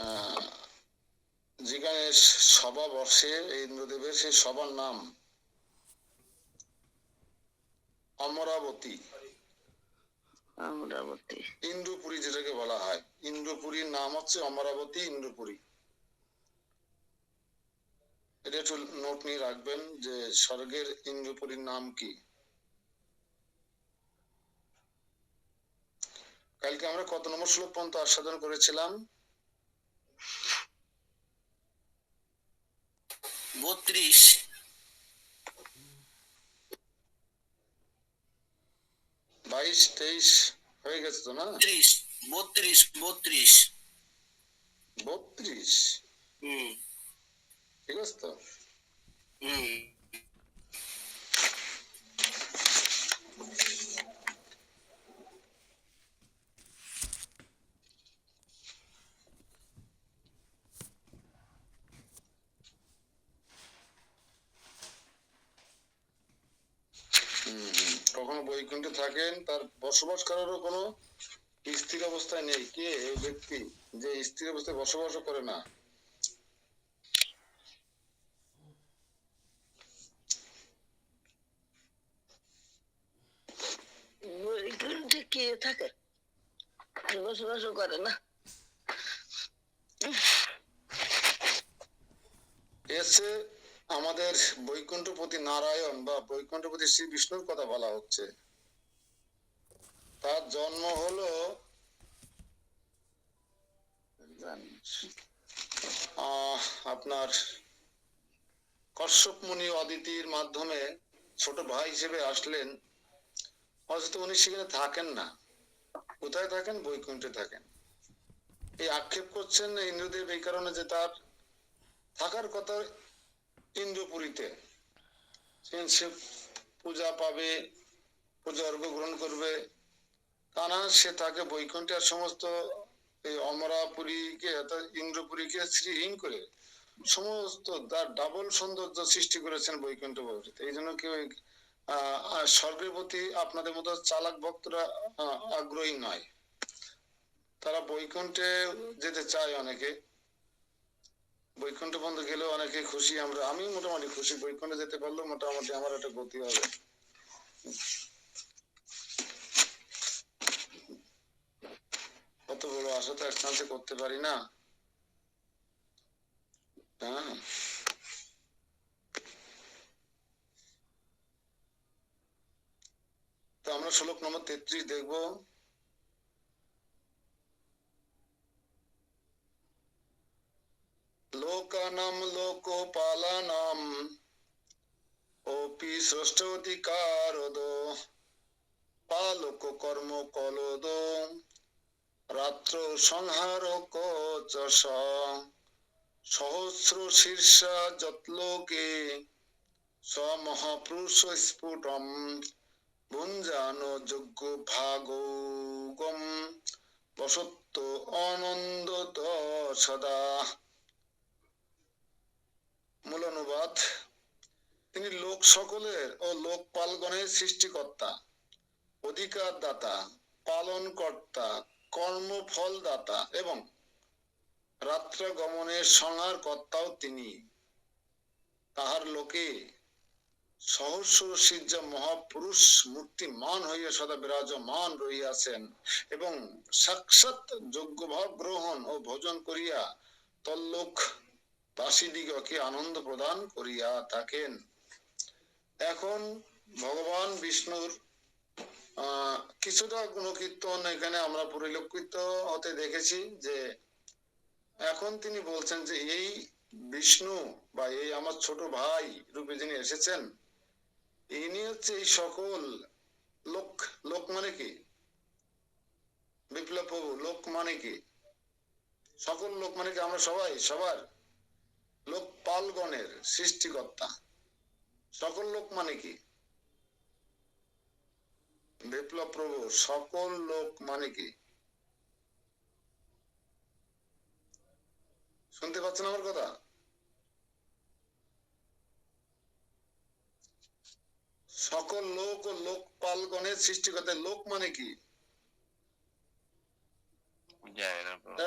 আহ যেখানে সভা বসে ইন্দ্রদেবের, সেই সভার নাম অমরাবতী। অমরাবতী, ইন্দ্রপুরী যেটাকে বলা হয়, ইন্দ্রপুরীর নাম হচ্ছে অমরাবতী, ইন্দ্রপুরী। এটা একটু নোট নিয়ে রাখবেন যে স্বর্গের ইন্দ্রপুরীর নাম কি। কালকে আমরা কত নম্বর শ্লোক পর্যন্ত আস্বাদন করেছিলাম? 32। 22, 23 হয়ে গেছে তো না? 32 32 32। 32 ঠিক আছে তো? কখনো বৈকুণ্ঠে থাকেন, তার বসবাস করারও কোনো স্থির অবস্থায় নেই। কে এই ব্যক্তি যে স্থির অবস্থায় বসবাসও করে না? বৈকুণ্ঠে কে থাকে? বসবাসও করে না। এসে আমাদের বৈকুণ্ঠপতি নারায়ণ বা বৈকুণ্ঠপতি শ্রী বিষ্ণুর কথা বলা হচ্ছে। তার জন্ম হলো আপনার কশ্যপ মুনি অদিতির মাধ্যমে ছোট ভাই হিসেবে আসলেন। অথচ উনি সেখানে থাকেন না। কোথায় থাকেন? বৈকুণ্ঠে থাকেন। এই আক্ষেপ করছেন ইন্দ্রদেব এই কারণে যে তার থাকার কথা ইন্দ্রপুরীতে, সে পূজা পাবে, পূজা অর্ঘ গ্রহণ করবে, তা না, সে তাকে বৈকুণ্ঠে আর সমস্ত এই অমরাপুরীকে অর্থাৎ ইন্দ্রপুরীকে শ্রীহীন করে সমস্ত তার ডাবল সৌন্দর্য সৃষ্টি করেছেন বৈকুণ্ঠ বাবুতে। এই জন্য কেউ স্বর্গের প্রতি আপনাদের মতো চালাক ভক্তরা আগ্রহী নয়। তারা বৈকুণ্ঠে যেতে চায় অনেকে, বৈকুণ্ঠ পর্যন্ত গেলেও অনেকে খুশি। আমি মোটামুটি খুশি, বৈকুণ্ঠে যেতে পারলেও মোটামুটি আমার একটা গতি হবে। কত বড় আশা তো একসাথে করতে পারি না। হ্যাঁ, তো আমরা শ্লোক নম্বর 33 দেখবো। লোকানাম লোকপালানাম ওপি ষষ্ঠধিকারদ পালক কর্ম কলদ রাত্র সংহার কচস সহস্র শীর্ষা যৎলোকে সমহাপুরুষ স্ফুটম ভুঞ্জান যোগ্য ভাগম বসত্ব অনন্দত সদা। মূল অনুবাদ: তিনি লোক সকলের ও লোকপালগণের সৃষ্টিকর্তা, অধিকার দাতা, পালন কর্তা, কর্মফল দাতা এবং রাত্র গমনের সংহার কর্তাও তিনি। তাহার লোকে সহস্র সিদ্ধ মহাপুরুষ মূর্তিমান হইয়া সদা বিরাজমান রহিয়াছেন এবং সাক্ষাৎ যোগ্য ভাব গ্রহণ ও ভোজন করিয়া তল্লোক বাসীদিগকে আনন্দ প্রদান করিয়া থাকেন। এখন ভগবান বিষ্ণুর কিছুটা গুণকীর্তন এখানে আমরা পরিলক্ষিত হতে দেখেছি, যে এখন তিনি বলছেন যে এই বিষ্ণু বা এই আমার ছোট ভাই রূপে যিনি এসেছেন, ইনি হচ্ছে এই সকল লোক। লোক মানে কি? বিপ্লব প্রভু, লোক মানে কি? সকল লোক মানে কি? আমরা সবাই, সবার লোকপালগণের সৃষ্টিকর্তা। সকল লোক মানে কি? বিপ্লব প্রভু, সকল লোক মানে কি? শুনতে পাচ্ছেন আমার কথা? সকল লোক ও লোকপালগণের সৃষ্টিকর্তা। লোক মানে কি?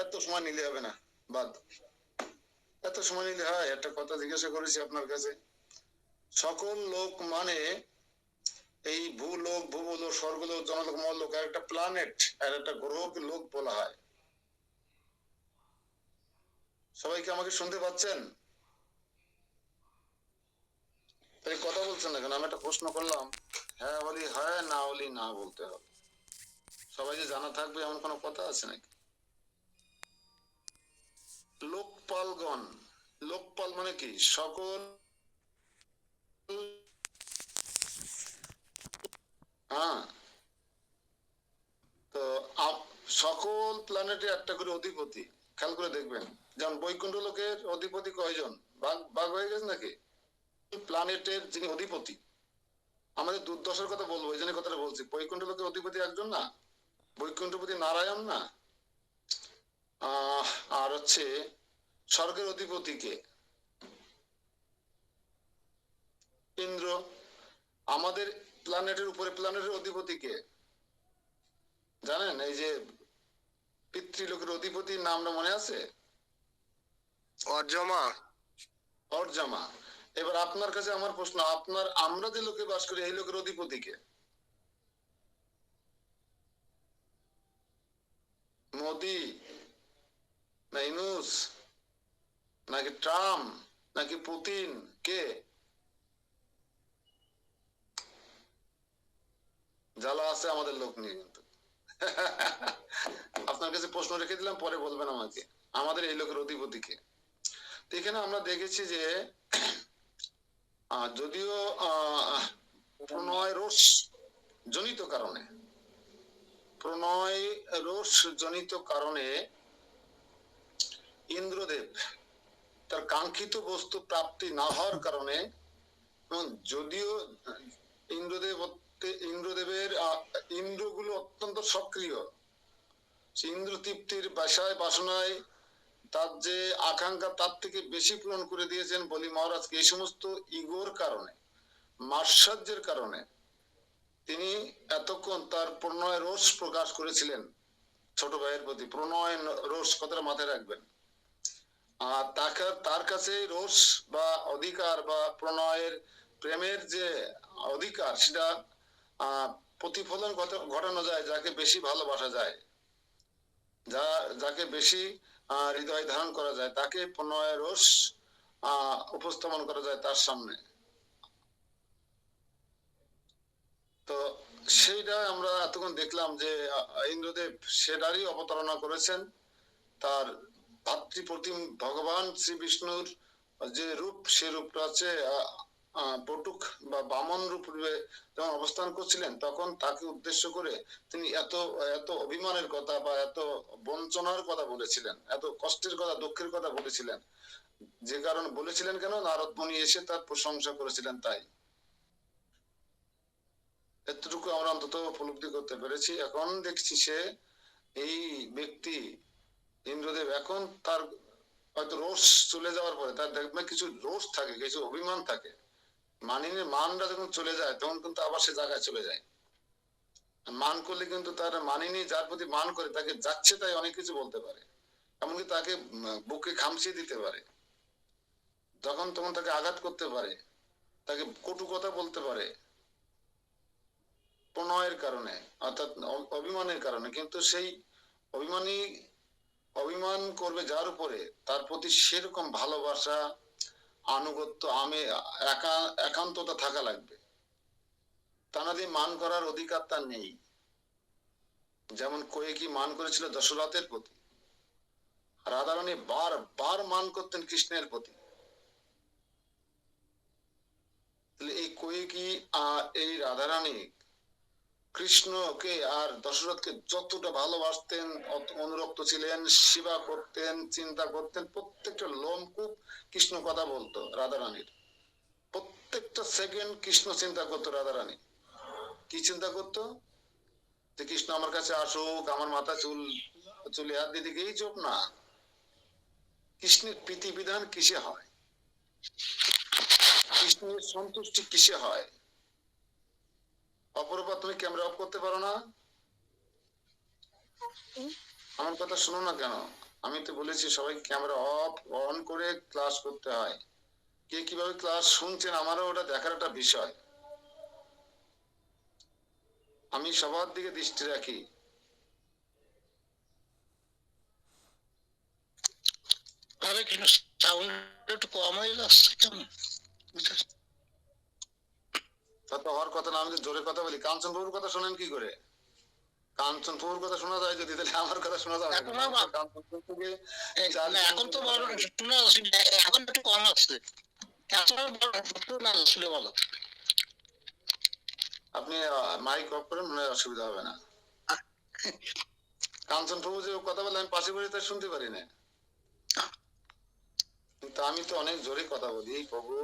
এত সময় নিলে হবে না, বাদ। এত সময় নিলে হয়? একটা কথা জিজ্ঞাসা করেছি আপনার কাছে। সকল লোক মানে এই ভূলোক, ভূগোলক, স্বর্গলোক, জনলোক, মরলোক, আর একটা প্ল্যানেট আর একটা গ্রহকে লোক বলা হয়। সবাই কি আমাকে শুনতে পাচ্ছেন? তাই কথা বলছেন না কেন? আমি একটা প্রশ্ন করলাম, হ্যাঁ বলি হ্যাঁ, না বলি না বলতে হবে। সবাই যে জানা থাকবে এমন কোনো কথা আছে নাকি? লোকপালগণ, লোকপাল মানে কি? সকল, হ্যাঁ, তো সকল প্ল্যানেটে একটা করে অধিপতি। খেয়াল করে দেখবেন, যেমন বৈকুণ্ঠ লোকের অধিপতি কয়জন? ভাগ ভাগ হয়ে গেছে নাকি? প্ল্যানেটের যিনি অধিপতি, আমাদের দুর্দশার কথা বলবো এই জন্য কথাটা বলছি, বৈকুণ্ঠ লোকের অধিপতি একজন না? বৈকুণ্ঠপতি নারায়ণ না? আর হচ্ছে স্বর্গের অধিপতি কে? ইন্দ্র। আমাদের প্ল্যানেটের উপরে প্ল্যানেটের অধিপতি কে জানেন? এই যে পিতৃলোকের অধিপতির নামটা মনে আছে? অর্জমা। অর্জামা। এবার আপনার কাছে আমার প্রশ্ন, আপনার আমরা যে লোকে বাস করি এই লোকের অধিপতি কে? মোদি না ইউনূস নাকি ট্রাম্প নাকি পুতিন? কে? জ্বালা আছে আমাদের লোক নিয়ে কিন্তু। আপনার কাছে প্রশ্ন রেখে দিলাম, পরে বলবেন আমাকে আমাদের এই লোকের অধিপতি কে। এখানে আমরা দেখেছি যে যদিও প্রণয় রোষ জনিত কারণে, প্রণয় রোষ জনিত কারণে ইন্দ্রদেব তার কাঙ্ক্ষিত বস্তু প্রাপ্তি না হওয়ার কারণে, যদিও ইন্দ্রদেবের ইন্দ্রগুলো অত্যন্ত সক্রিয়, ইন্দ্র তৃপ্তির বাসায় বাসনায় তার যে আকাঙ্ক্ষা তার থেকে বেশি পূরণ করে দিয়েছেন বলি মহারাজকে। এই সমস্ত ইগোর কারণে, মাৎসর্যের কারণে তিনি এতক্ষণ তার প্রণয় রোষ প্রকাশ করেছিলেন ছোট ভাইয়ের প্রতি। প্রণয় রোষ কথাটা মাথায় রাখবেন। আর তার কাছে রোষ বা অধিকার বা প্রণয়ের প্রেমের যে অধিকার, সেটা প্রতিফলন ঘটানো যায় যাকে বেশি ভালোবাসা যায়, যাকে বেশি হৃদয় ধারণ করা যায়, তাকে প্রণয় রোষ উপস্থাপন করা যায় তার সামনে। তো সেইটা আমরা এতক্ষণ দেখলাম যে ইন্দ্রদেব সেটারই অবতারণা করেছেন। তার ভাতৃপ্রতিম ভগবান শ্রী বিষ্ণুর যে রূপ, সে রূপটা হচ্ছে বটুক বা বামন রূপে যখন অবস্থান করছিলেন, তখন তাকে উদ্দেশ্য করে তিনি এত এত অভিমানের কথা বা এত বঞ্চনার কথা বলেছিলেন, এত কষ্টের কথা, দুঃখের কথা বলেছিলেন। যে কারণে বলেছিলেন কেন? নারদ মুনি এসে তার প্রশংসা করেছিলেন, তাই। এতটুকু আমরা অন্তত উপলব্ধি করতে পেরেছি। এখন দেখছি সে, এই ব্যক্তি ইন্দ্রদেব, এখন তার হয়তো রোষ চলে যাওয়ার পরে তার দেখবে কিছু রোষ থাকে, কিছু অভিমান থাকে। মানটা যখন চলে যায় তখন কিন্তু আবার সে জায়গায় চলে যায়। মান করলে কিন্তু তার মানিনি, যার প্রতি মান করে তাকে যাচ্ছে তাই অনেক কিছু বলতে পারে, এমনকি তাকে বুকে খামচিয়ে দিতে পারে, যখন তখন তাকে আঘাত করতে পারে, তাকে কটু কথা বলতে পারে প্রণয়ের কারণে, অর্থাৎ অভিমানের কারণে। কিন্তু সেই অভিমান করবে যার উপরে, তার প্রতি সেরকম ভালোবাসা, আনুগত্য, একান্ততা থাকা লাগবে। তা না দিয়ে মান করার অধিকার তার নেই। যেমন কয়েকি মান করেছিল দশরথের প্রতি, রাধারানী বার মান করতেন কৃষ্ণের প্রতি। এই কয়েকি আর এই রাধারানী কৃষ্ণকে আর দশরথকে যতটা ভালোবাসতেন, অনুরক্ত ছিলেন, সেবা করতেন, চিন্তা করতেন, প্রত্যেকটা লোমকূপ কৃষ্ণ কথা বলতো রাধারানীর। প্রত্যেকটা সেকেন্ড কৃষ্ণ চিন্তা করতো রাধারানী। কি চিন্তা করতো? যে কৃষ্ণ আমার কাছে আসুক, আমার মাথা চুলে হাত দিয়ে দিকে, এই চোখ না। কৃষ্ণের প্রীতি বিধান কিসে হয়? কৃষ্ণের সন্তুষ্টি কিসে হয়? অপরূপা, তুমি ক্যামেরা অফ করতে পারো না? আমার কথা শুনো না কেন? আমি তো বলেছি সবাই ক্যামেরা অফ অন করে ক্লাস করতে হয়। কে কিভাবে ক্লাস শুনছেন আমারও ওটা দেখার একটা বিষয়। আমি সবার দিকে দৃষ্টি রাখি। আরে কিন্তু সাউন্ড একটু কম হয়ে যাচ্ছে কেন? তা তো হওয়ার কথা না। আমি তো জোরে কথা বলি। কাঞ্চন বাবুর কথা শোনেন কি করে? কাঞ্চন বাবুর কথা শোনা যায় যদি, তাহলে আমার কথা শোনা যাবে এখন না। আবার কাঞ্চন বাবু থেকে না, এখন তো বড় শোনা যাচ্ছে না, এখন একটু কম আসছে। এখন শোনা যাচ্ছিল ভালো। আপনি মাইক অফ করেন, মনে হয় অসুবিধা হবে না। কাঞ্চন প্রভু যে কথা বলে আমি পাশে বসে তাই শুনতে পারি না, কিন্তু আমি তো অনেক জোরে কথা বলি প্রভু।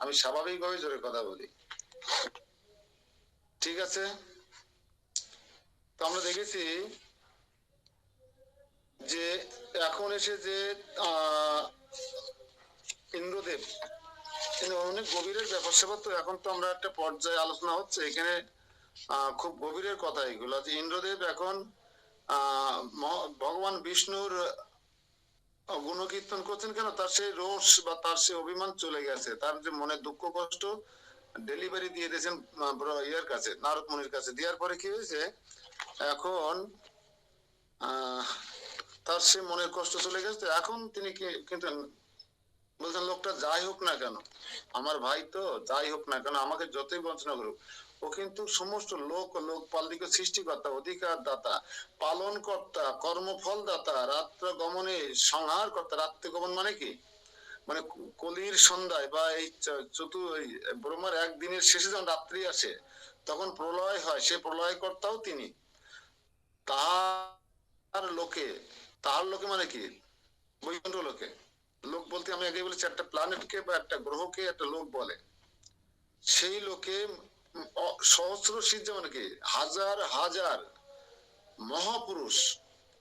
আমি স্বাভাবিকভাবে জোরে কথা বলি। ঠিক আছে, তো আমরা দেখেছি যে এখন এসে যে ইন্দ্রদেব, কিন্তু অনেক গভীরের ব্যাপার স্যাপার। তো এখন তো আমরা একটা পর্যায়ে আলোচনা হচ্ছে এখানে, খুব গভীরের কথা এগুলো, যে ইন্দ্রদেব এখন ভগবান বিষ্ণুর গুণকীর্তন করছেন কেন? তার সেই রোষ বা তার সেই অভিমান চলে গেছে। তার যে মনে দুঃখ কষ্ট ডেলিভারি দিয়ে দিয়েছেন ইয়ের কাছে, নারদ মুনির কাছে। দেওয়ার পরে কি হয়েছে, এখন তার সে মনের কষ্ট চলে গেছে। এখন তিনি কিন্তু বলছেন লোকটা যাই হোক না কেন, আমার ভাই তো, যাই হোক না কেন, আমাকে যতই বঞ্চনা করুক, ও কিন্তু সমস্ত লোকপালদিকে সৃষ্টিকর্তা, অধিকার দাতা, পালন কর্তা, কর্মফল দাতা, রাত্র গমনে সংহার কর্তা। রাত্রে গমন মানে কি? মানে কলির সন্ধ্যায় বা এই ব্রহ্মার একদিনের শেষে যখন রাত্রি আসে তখন প্রলয় হয়, সে প্রলয় কর্তাও তিনি। তার লোকে, তার লোকে মানে কি? বৈকুণ্ঠ লোকে। লোক বলতে আমি আগে বলেছি একটা প্ল্যানেটকে বা একটা গ্রহকে একটা লোক বলে। সেই লোকে সহস্র সিদ্ধ মানে কি, হাজার হাজার মহাপুরুষ,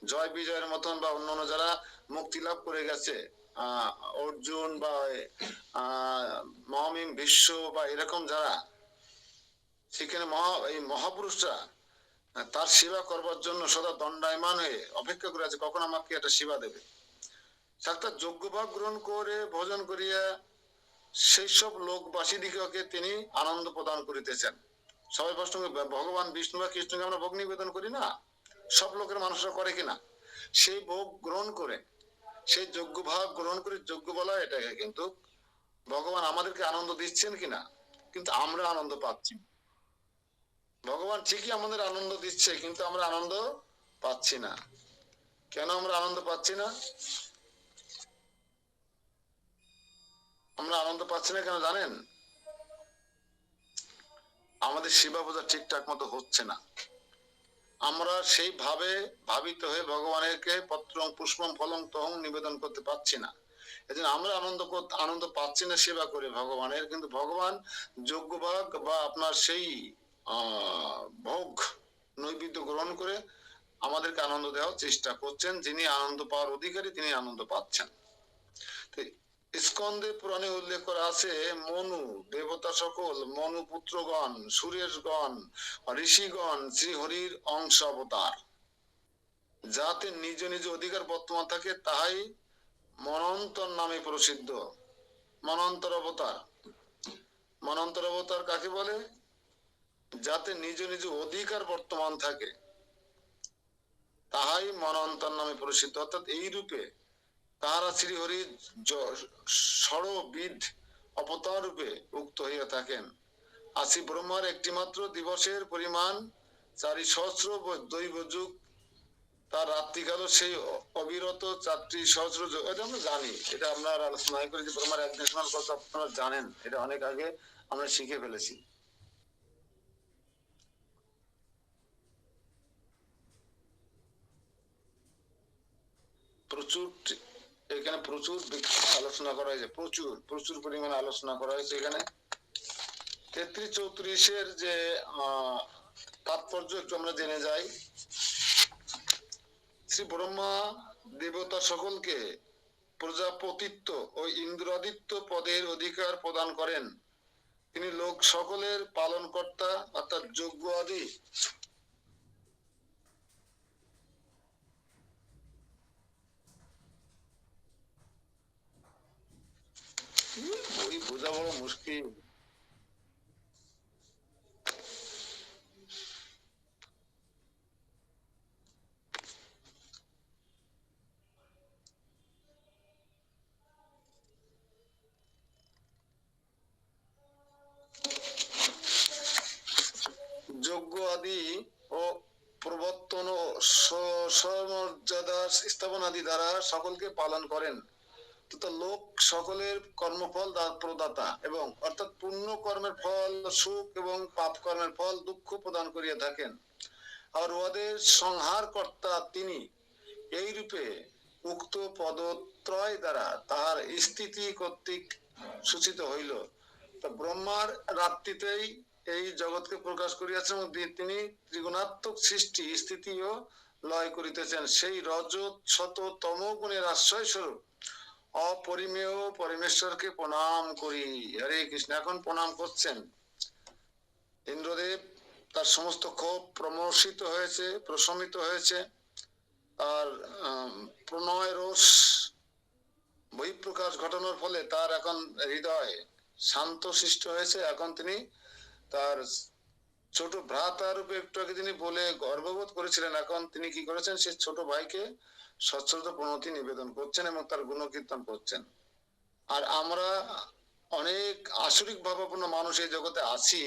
জয় বিজয়ের মতন বা অন্যান্য যারা মুক্তি লাভ করে গেছে, অর্জুন বা মহামিম বিশ্ব বা এরকম যারা, সেখানে এই মহাপুরুষরা তার সেবা করবার জন্য সদা দণ্ডায়মান হয়ে অপেক্ষা করে আছে কখন আমাকে একটা সেবা দেবে। সাক্ষাৎ যোগ্যভাব গ্রহণ করে ভোজন করিয়া সেই সব লোকবাসী দিগকে তিনি আনন্দ প্রদান করিতেছেন। সবাই প্রশ্ন, ভগবান বিষ্ণু বা কৃষ্ণকে আমরা ভোগ নিবেদন করি না? সব লোকের মানুষরা করে কিনা? সেই ভোগ গ্রহণ করে, সেই যোগ্য ভাব গ্রহণ করে, যোগ্য বলা এটাকে, কিন্তু ভগবান আমাদেরকে আনন্দ দিচ্ছেন কিনা? কিন্তু আমরা আনন্দ পাচ্ছি। ভগবান ঠিকই আমাদের আনন্দ দিচ্ছে, কিন্তু আমরা আনন্দ পাচ্ছি না। কেন আমরা আনন্দ পাচ্ছি না? আমরা আনন্দ পাচ্ছি না কেন জানেন? আমাদের সেবা পূজা ঠিকঠাক মতো হচ্ছে না। আমরা সেই ভাবে ভাবিত হয়ে ভগবানেরকে পত্রং পুষ্পম ফলং তহং নিবেদন করতে পারছি না। এজন্য আমরা আনন্দ পাচ্ছি না সেবা করে ভগবানের। কিন্তু ভগবান যোগ্য ভাগ বা আপনার সেই ভোগ নৈবেদ্য গ্রহণ করে আমাদেরকে আনন্দ দেওয়ার চেষ্টা করছেন। যিনি আনন্দ পাওয়ার অধিকারী তিনি আনন্দ পাচ্ছেন। স্কন্দে পুরাণে উল্লেখ করা আছে, মনু দেবতা সকল, মনু পুত্রগণ, সুরেশগণ, ঋষিগণ শ্রীহরির অংশ অবতার। যাতে নিজ নিজ অধিকার বর্তমান থাকে তাহাই মনন্তর নামে প্রসিদ্ধ। মনন্তর অবতার, মনন্তর অবতার কাকে বলে? যাতে নিজ নিজ অধিকার বর্তমান থাকে তাহাই মনন্তর নামে প্রসিদ্ধ। অর্থাৎ এই রূপে তাহারা শ্রীহরি ষড়বিধ অবতার রূপে উক্ত হইয়া থাকেন। আসি ব্রহ্মার একটি মাত্র দিবসের পরিমাণ 4,000 দৈব যুগ, তার রাত্রিকালও সেই অবিরত 4,000 যুগ। এটা আমরা জানি, এটা আমরা আলোচনা করি যে ব্রহ্মার একদিন সমান কত আপনারা জানেন, এটা অনেক আগে আমরা শিখে ফেলেছি। প্রচুর এখানে প্রচুর আলোচনা করা হয়েছে, প্রচুর প্রচুর পরিমাণে আলোচনা করা হয়েছে এখানে। 33-34 যে তাৎপর্য একটু আমরা জেনে যাই। শ্রী ব্রহ্মা দেবতা সকলকে প্রজাপতিত্ব ও ইন্দ্রাদিত্য পদের অধিকার প্রদান করেন। তিনি লোক সকলের পালন কর্তা, অর্থাৎ যজ্ঞ আদি কি বোঝা বড় মুশকিল। যজ্ঞ আদি ও প্রবর্তন ও স্বমর্যাদা স্থাপন আদি দ্বারা সকলকে পালন করেন তথা লোক সকলের কর্মফল প্রদাতা এবং অর্থাৎ পুণ্য কর্মের ফল সুখ এবং পাপ কর্মের ফল দুঃখ প্রদান করিয়া থাকেন। আর ওদের সংহার কর্তা তিনি এই রূপে উক্ত পদত্রয় দ্বারা তাহার স্থিতি কর্তৃক সূচিত হইল। তো ব্রহ্মার রাত্রিতেই এই জগৎকে প্রকাশ করিয়াছেন এবং তিনি ত্রিগুণাত্মক সৃষ্টি স্থিতি ও লয় করিতেছেন। সেই রজত শত তম গুণের আশ্রয় স্বরূপ অপরিমেয় পরমেশ্বরকে প্রণাম করি। হরে কৃষ্ণ। এখন প্রণাম করছেন ইন্দ্রদেব, তার সমস্ত ক্ষোভ প্রমোষিত হয়েছে, প্রশমিত হয়েছে, আর প্রণয় রোষ বহিঃপ্রকাশ ঘটানোর ফলে তার এখন হৃদয় শান্ত সৃষ্টি হয়েছে। এখন তিনি তার ছোট ভ্রাতা রূপে একটু আগে তিনি বলে গর্ববোধ করেছিলেন, এখন তিনি কি করেছেন, সে ছোট ভাইকে সশ্রদ্ধ প্রণতি নিবেদন করছেন এবং তার গুণকীর্তন করছেন। আর আমরা অনেক আসরিক ভাবাপন্ন মানুষ এই জগতে আছি,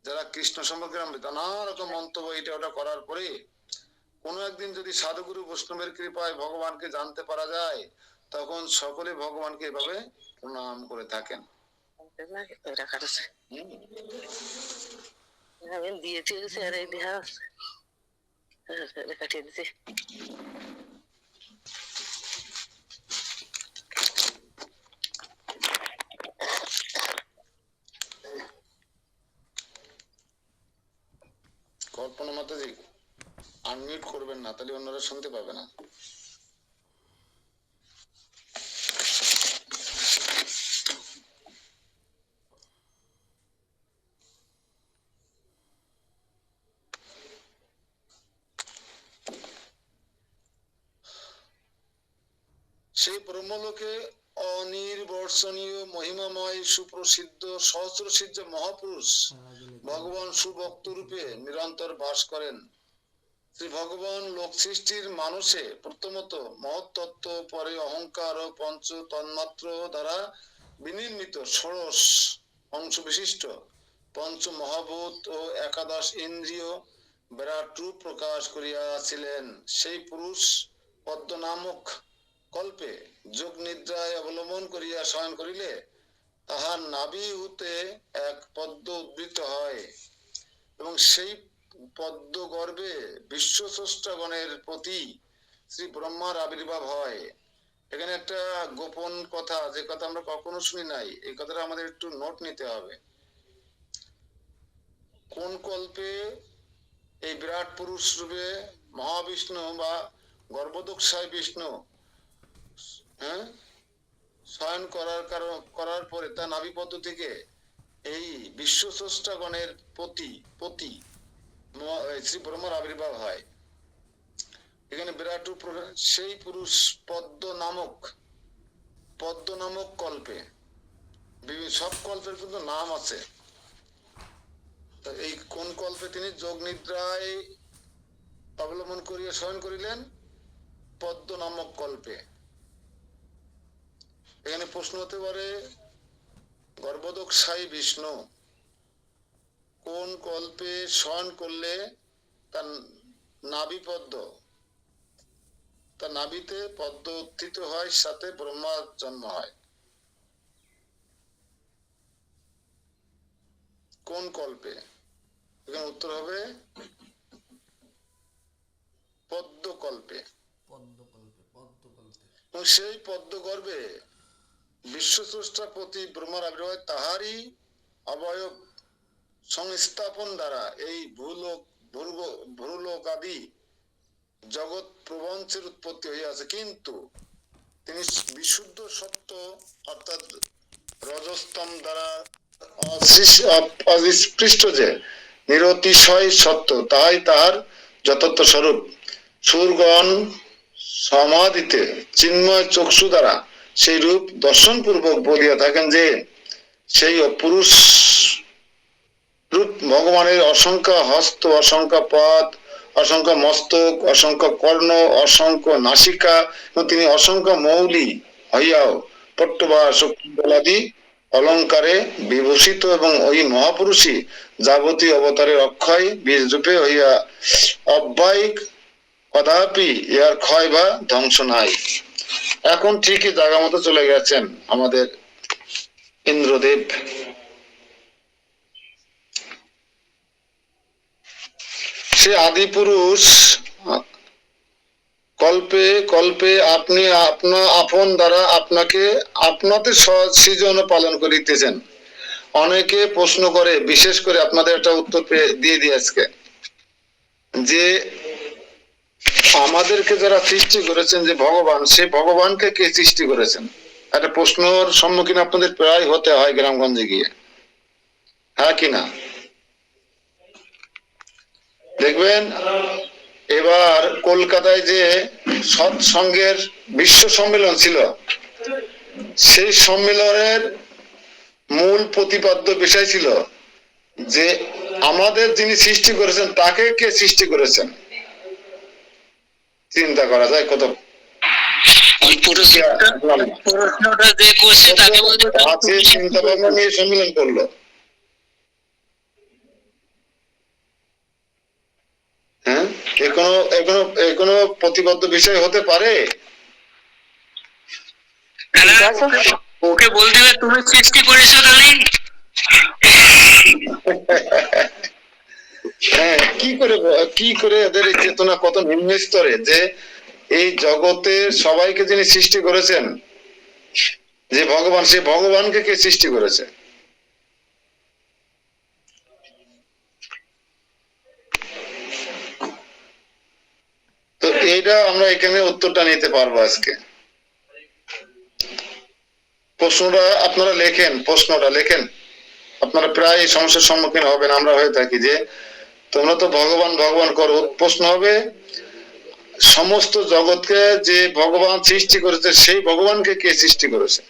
যারা কৃষ্ণ সম্পর্কে নানা রকম মন্তব্য এটা ওটা করার পরে কোনো একদিন যদি সাধুগুরু বৈষ্ণবের কৃপায় ভগবানকে জানতে পারা যায়, তখন সকলে ভগবানকে এভাবে প্রণাম করে থাকেন। আমি দিয়েছি আর এই দেহা কাটিয়ে দিচ্ছি। কল্পনা মাতাজি আনমিউট করবেন না, তাহলে অন্যরা শুনতে পাবে না। সেই ব্রহ্মলোকে অনির্বর্ষণীয় মহিমাময় সুপ্রসিদ্ধ সহস্রসিদ্ধ মহাপুরুষ ভগবান সুভক্ত রূপে নিরন্তর বাস করেন। শ্রী ভগবান লোক সৃষ্টির মানুষে প্রথমত মহত্তত্ত্ব, পরে অহংকার ও পঞ্চ তন্মাত্র দ্বারা বিনির্মিত ষোড়শ অংশ বিশিষ্ট পঞ্চ মহাভূত ও একাদশ ইন্দ্রিয় বিরাট রূপ প্রকাশ করিয়াছিলেন। সেই পুরুষ পদ্ম নামক কল্পে যোগ নিদ্রায় অবলম্বন করিয়া শয়ন করিলে তাহার নাভি হতে এক পদ্ম উদ্বৃত হয় এবং সেই পদ্ম গর্ভে বিশ্ব স্রষ্টাগণের প্রতি শ্রী ব্রহ্মার আবির্ভাব হয়। এখানে একটা গোপন কথা, যে কথা আমরা কখনো শুনি নাই, এই কথাটা আমাদের একটু নোট নিতে হবে। কোন কল্পে এই বিরাট পুরুষ রূপে মহাবিষ্ণু বা গর্ভদোক্ষায় বিষ্ণু শয়ন করার পরে তার নাভিপদ্ম থেকে এই বিশ্ব স্রষ্টাগণের প্রতি শ্রী ব্রহ্মার আবির্ভাব হয়। এখানে বিরাট সেই পুরুষ পদ্ম নামক কল্পে, সব কল্পের কিন্তু নাম আছে। এই কোন কল্পে তিনি যোগ নিদ্রায় অবলম্বন করিয়া শয়ন করিলেন? পদ্ম নামক কল্পে। এখানে প্রশ্ন হতে পারে, গর্ভদোক্ষায় বিষ্ণু কোন কল্পে শয়ন করলে তার নাভিতে পদ্ম উত্থিত হয়, সাথে ব্রহ্মার জন্ম হয়? কোন কল্পে? এখানে উত্তর হবে পদ্মকল্পে। এবং সেই পদ্ম গর্ভে বিশ্বস্রষ্টার প্রতি ব্রহ্মার আবির্ভাব, তাহারই অবয়ব সংস্থাপন দ্বারা এই ভূলোক আদি জগৎ প্রপঞ্চের উৎপত্তি হইয়াছে। কিন্তু তিনি বিশুদ্ধ সত্য অর্থাৎ রজস্তম দ্বারা অস্পৃষ্ট যে নিরতিশয় সত্য, তাহাই তাহার যথার্থ স্বরূপ। সুরগণ সমাধিতে চিন্ময় চক্ষু দ্বারা সেই রূপ দর্শন পূর্বক বলিয়া থাকেন যে সেই পুরুষ রূপ ভগবানের অসংখ্য হস্ত, অসংখ্য পদ, অসংখ্য মস্তক, অসংখ্য কর্ণ, অসংখ্য নাসিকা এবং তিনি অসংখ্য মৌলি হইয়াও পট্টবা শক্তিবলাদি অলঙ্কারে বিভূষিত এবং ওই মহাপুরুষই যাবতীয় অবতারের অক্ষয় বীজ রূপে হইয়া অব্যয়িক, কদাপি ইহার ক্ষয় বা ধ্বংস নাই। এখন ঠিকই জায়গা মতো চলে গেছেন আমাদের ইন্দ্রদেব। সে আদি পুরুষ কল্পে কল্পে আপনি আপন দ্বারা আপনাকে আপনাদের সৃজন পালন করিতেছেন। অনেকে প্রশ্ন করে, বিশেষ করে আপনাদের একটা উত্তর দিয়ে দিয়ে আজকে, যে আমাদেরকে যারা সৃষ্টি করেছেন যে ভগবান, সে ভগবানকে কে সৃষ্টি করেছেন? একটা প্রশ্নর সম্মুখীন আপনাদের প্রায় হতে হয় গ্রামগঞ্জে গিয়ে, হ্যাঁ কি না? দেখবেন এবার কলকাতায় যে সৎসঙ্গের বিশ্ব সম্মেলন ছিল, সেই সম্মেলনের মূল প্রতিপাদ্য বিষয় ছিল যে আমাদের যিনি সৃষ্টি করেছেন তাকে কে সৃষ্টি করেছেন। চিন্তা করা যায় কত প্রশ্নটা যে করছে তাকে বলতে আছে, চিন্তা ভাবনা নিয়ে সম্মেলন করলো। হ্যাঁ, এখনো প্রতিবদ্ধ বিষয় হতে পারে? ওকে বলতে হবে তুমি সৃষ্টি করেছো ডার্লিং। হ্যাঁ, কি করে এদের এই চেতনা কত নিম্ন স্তরে, যে এই জগতের সবাইকে যিনি সৃষ্টি করেছেন যে ভগবান, সে ভগবানকে কে সৃষ্টি করেছে? তো এইটা আমরা এখানে উত্তরটা নিতে পারবো আজকে। প্রশ্নটা লেখেন, আপনারা প্রায় এই সমস্যার সম্মুখীন হবেন, আমরা হয়ে থাকি, যে তোমরা তো ভগবান ভগবান করো। প্রশ্ন হবে, সমস্ত জগৎকে যে ভগবান সৃষ্টি করেছে সেই ভগবানকে কে সৃষ্টি করেছে?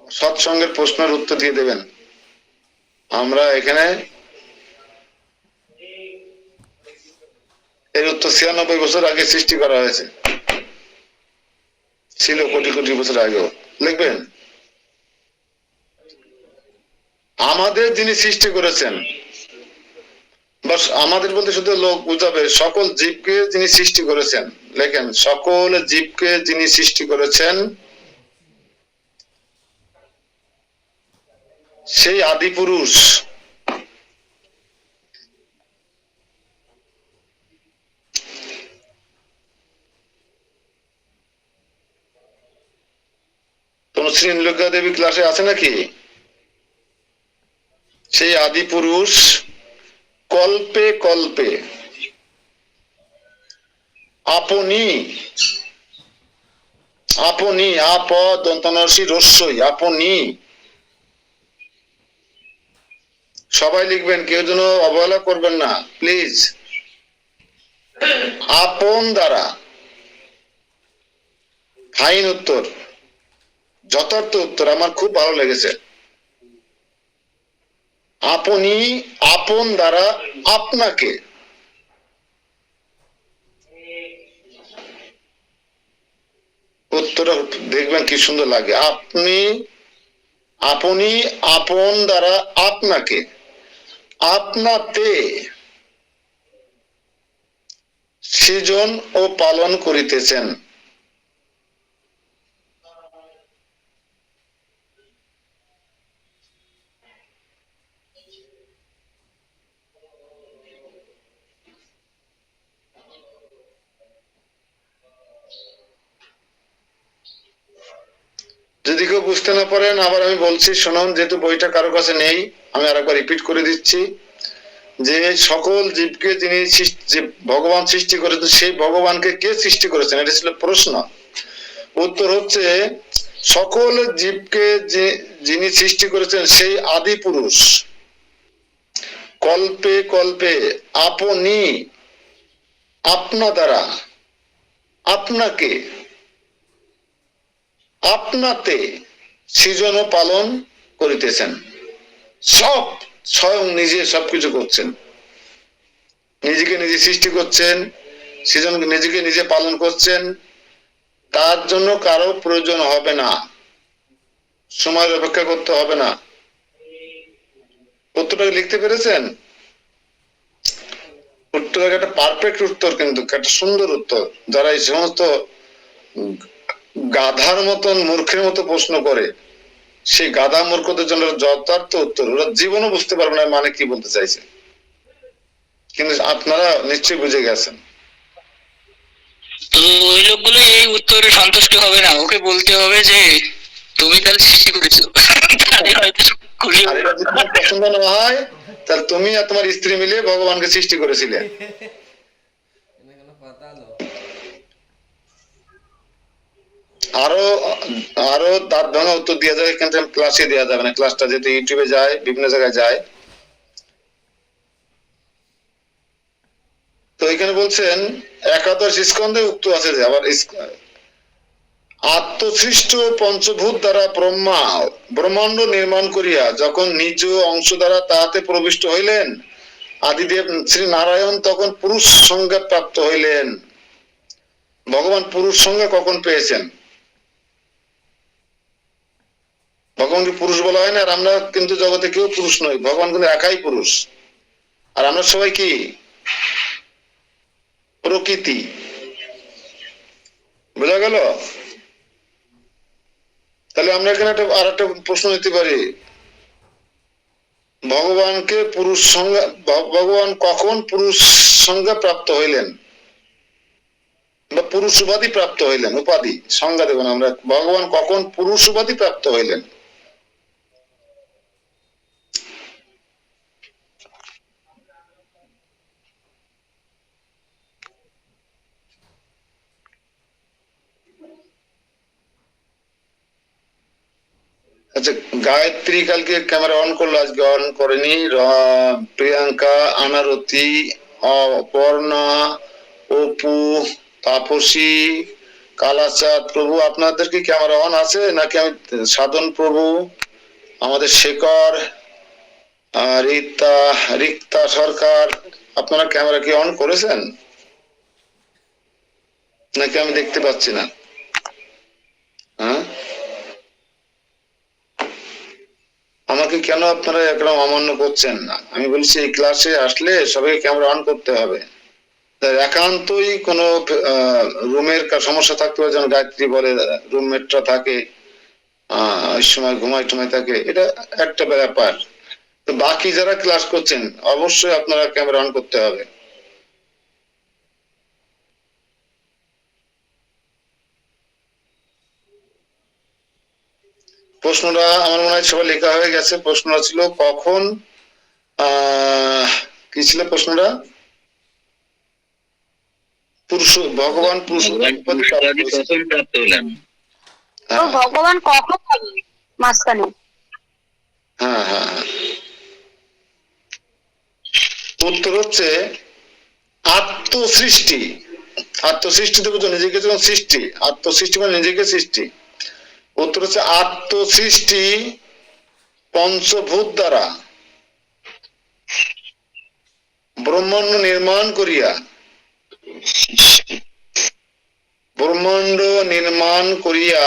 সৎসঙ্গের প্রশ্নের উত্তর দিয়ে দেবেন। আমরা এখানে এর উত্তর 96 বছর আগে সৃষ্টি করা হয়েছে, ছিল কোটি কোটি বছর আগেও। লিখবেন, আমাদের যিনি সৃষ্টি করেছেন, বাস আমাদের বলতে শুধু লোক বুঝাবে, সকল জীবকে যিনি সৃষ্টি করেছেন। লেখেন, সকল জীবকে যিনি সৃষ্টি করেছেন সেই আদি পুরুষ তনুশ্রী নীলজ্ঞা দেবী ক্লাসে আছে নাকি? সেই আদি পুরুষ কল্পে কল্পে আপনি আপ দন্তনর্ষী রস্যই আপনি, সবাই লিখবেন, কেউ যেন অবহেলা করবেন না প্লিজ। আপন দ্বারা, ফাইন উত্তর, যথার্থ উত্তর, আমার খুব ভালো লেগেছে। আপনি আপন দ্বারা আপনাকে, উত্তরটা দেখবেন কি সুন্দর লাগে। আপনি আপন দ্বারা আপনাকে আপনাতে সৃজন ও পালন করিতেছেন। যদি কেউ বুঝতে না পারেন, আবার আমি বলছি শুনুন, যেহেতু বইটা কারো কাছে নেই, আমি আরেকবার রিপিট করে দিচ্ছি, যে সকল জীবকে যিনি ভগবান সৃষ্টি করেছেন সেই ভগবানকে কে সৃষ্টি করেছেন, এটা ছিল প্রশ্ন। উত্তর হচ্ছে, সকল জীবকে যিনি সৃষ্টি করেছেন সেই আদি পুরুষ কল্পে কল্পে আপনি আপনা দ্বারা আপনাকে আপনাতে সৃজন ও পালন করিতেছেন। সব স্বয়ং নিজে সবকিছু করছেন, নিজেকে নিজে সৃষ্টি করছেন, সৃজন নিজেকে নিজে পালন করছেন। তার জন্য কারো প্রয়োজন হবে না, সময়ের অপেক্ষা করতে হবে না। উত্তরটাকে লিখতে পেরেছেন? উত্তরটা একটা পারফেক্ট উত্তর, কিন্তু একটা সুন্দর উত্তর। যারা এই সমস্ত গাধার মতন মূর্খের মতো প্রশ্ন করে, সেই গাধা মূর্খদের জন্য যথার্থ উত্তর। ওরা জীবনও বুঝতে পারবে না মানে কি বলতে চাইছে, কিন্তু আপনারা নিশ্চয়ই বুঝে গেছেন। তো ওই লোকগুলো এই উত্তরে সন্তুষ্ট হবে না, ওকে বলতে হবে যে তুমি তাহলে সৃষ্টি করেছো। তাহলে হয়তো খুশি আর হবে। এটা যদি তোমার পছন্দ না হয়, তাহলে তুমি আর তোমার স্ত্রী মিলে ভগবানকে সৃষ্টি করেছিলে। আরো আরো দাঁত ভাঙা উত্তর দেওয়া যায়, কিন্তু ক্লাসে দেওয়া যাবে না। ক্লাসটা যেহেতু ইউটিউবে যায়, বিভিন্ন জায়গায় যায়। তো এখানে বলছেন একাদশ স্কন্ধে উক্ত আছে যে আবার আত্মসৃষ্ট পঞ্চভূত দ্বারা ব্রহ্মাণ্ড নির্মাণ করিয়া যখন নিজ অংশ দ্বারা তাহাতে প্রবিষ্ট হইলেন, আদিদেব শ্রী নারায়ণ তখন পুরুষ সংজ্ঞা প্রাপ্ত হইলেন। ভগবান পুরুষ সংজ্ঞা কখন পেয়েছেন? ভগবানকে পুরুষ বলা হয় না, আর আমরা কিন্তু জগতে কেউ পুরুষ নই, ভগবান কিন্তু একাই পুরুষ। আর আমরা সবাই কি? প্রকৃতি। বোঝা গেল? তাহলে আমরা এখানে আর একটা প্রশ্ন নিতে পারি, ভগবানকে পুরুষ সংজ্ঞা, ভগবান কখন পুরুষ সংজ্ঞা প্রাপ্ত হইলেন বা পুরুষ উপাধি প্রাপ্ত হইলেন? উপাধি সংজ্ঞা দেব না আমরা, ভগবান কখন পুরুষ উপাধি প্রাপ্ত হইলেন? আচ্ছা, গায়ত্রী কালকে ক্যামেরা অন করলো, আজকে অন করেনি। প্রিয়াঙ্কা, আনারতি, অপর্ণা, অপু, তাপসী, কালাচাঁদ প্রভু, আপনাদের কি ক্যামেরা অন আছে নাকি? আমি সাধন প্রভু, আমাদের শেখর, রিক্তা সরকার, আপনারা ক্যামেরা কি অন করেছেন নাকি আমি দেখতে পাচ্ছি না? হ্যাঁ, আমাকে কেন আপনারা একদম অমান্য করছেন না? আমি বলছি এই ক্লাসে আসলে সবাইকে ক্যামেরা অন করতে হবে। একান্তই কোনো রুমের সমস্যা থাকতে পারে, যেন গায়ত্রী বলে রুমমেটরা থাকে ওই সময় ঘুমাই টুমাই থাকে, এটা একটা ব্যাপার। তো বাকি যারা ক্লাস করছেন অবশ্যই আপনারা ক্যামেরা অন করতে হবে। প্রশ্নটা আমার মনে হয় সবাই লেখা হয়ে গেছে। প্রশ্নটা ছিল কখন কি ছিল প্রশ্নটা? পুরুষ, ভগবান পুরুষ উপাধি প্রাপ্ত হয়েছেন। ভগবান কখন হবে মাঝখানে? হ্যাঁ হ্যাঁ হ্যাঁ, উত্তর হচ্ছে আত্মসৃষ্টি। আত্মসৃষ্টি তো বুঝো, নিজেকে যখন সৃষ্টি, আত্মসৃষ্টি মানে নিজেকে সৃষ্টি। উত্তর হচ্ছে আত্মসৃষ্টি পঞ্চভূত দ্বারা ব্রহ্মাণ্ড নির্মাণ করিয়া, ব্রহ্মাণ্ড নির্মাণ করিয়া,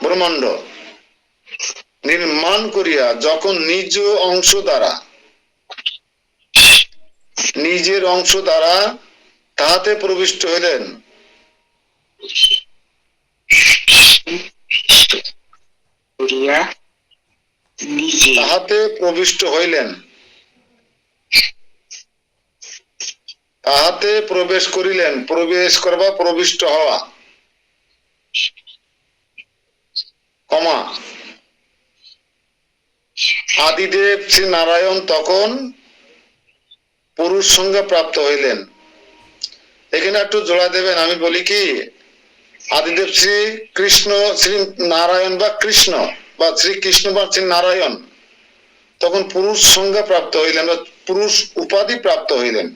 ব্রহ্মাণ্ড নির্মাণ করিয়া যখন নিজ অংশ দ্বারা, নিজের অংশ দ্বারা তাহাতে প্রবিষ্ট হইলেন, তাহাতে প্রবিষ্ট হইলেন, তাহাতে প্রবেশ করিলেন। প্রবেশ করবা, প্রবিষ্ট হওয়া, কমা। আদিদেব শ্রী নারায়ণ তখন পুরুষ সংজ্ঞা প্রাপ্ত হইলেন। এখানে একটু জোড়া দেবেন। আমি বলি কি, আদিদেব শ্রী কৃষ্ণ, শ্রী নারায়ণ বা কৃষ্ণ বা শ্রীকৃষ্ণ বা শ্রী নারায়ণ তখন পুরুষ সংজ্ঞা প্রাপ্ত হইলেন বা পুরুষ উপাধি প্রাপ্ত হইলেন।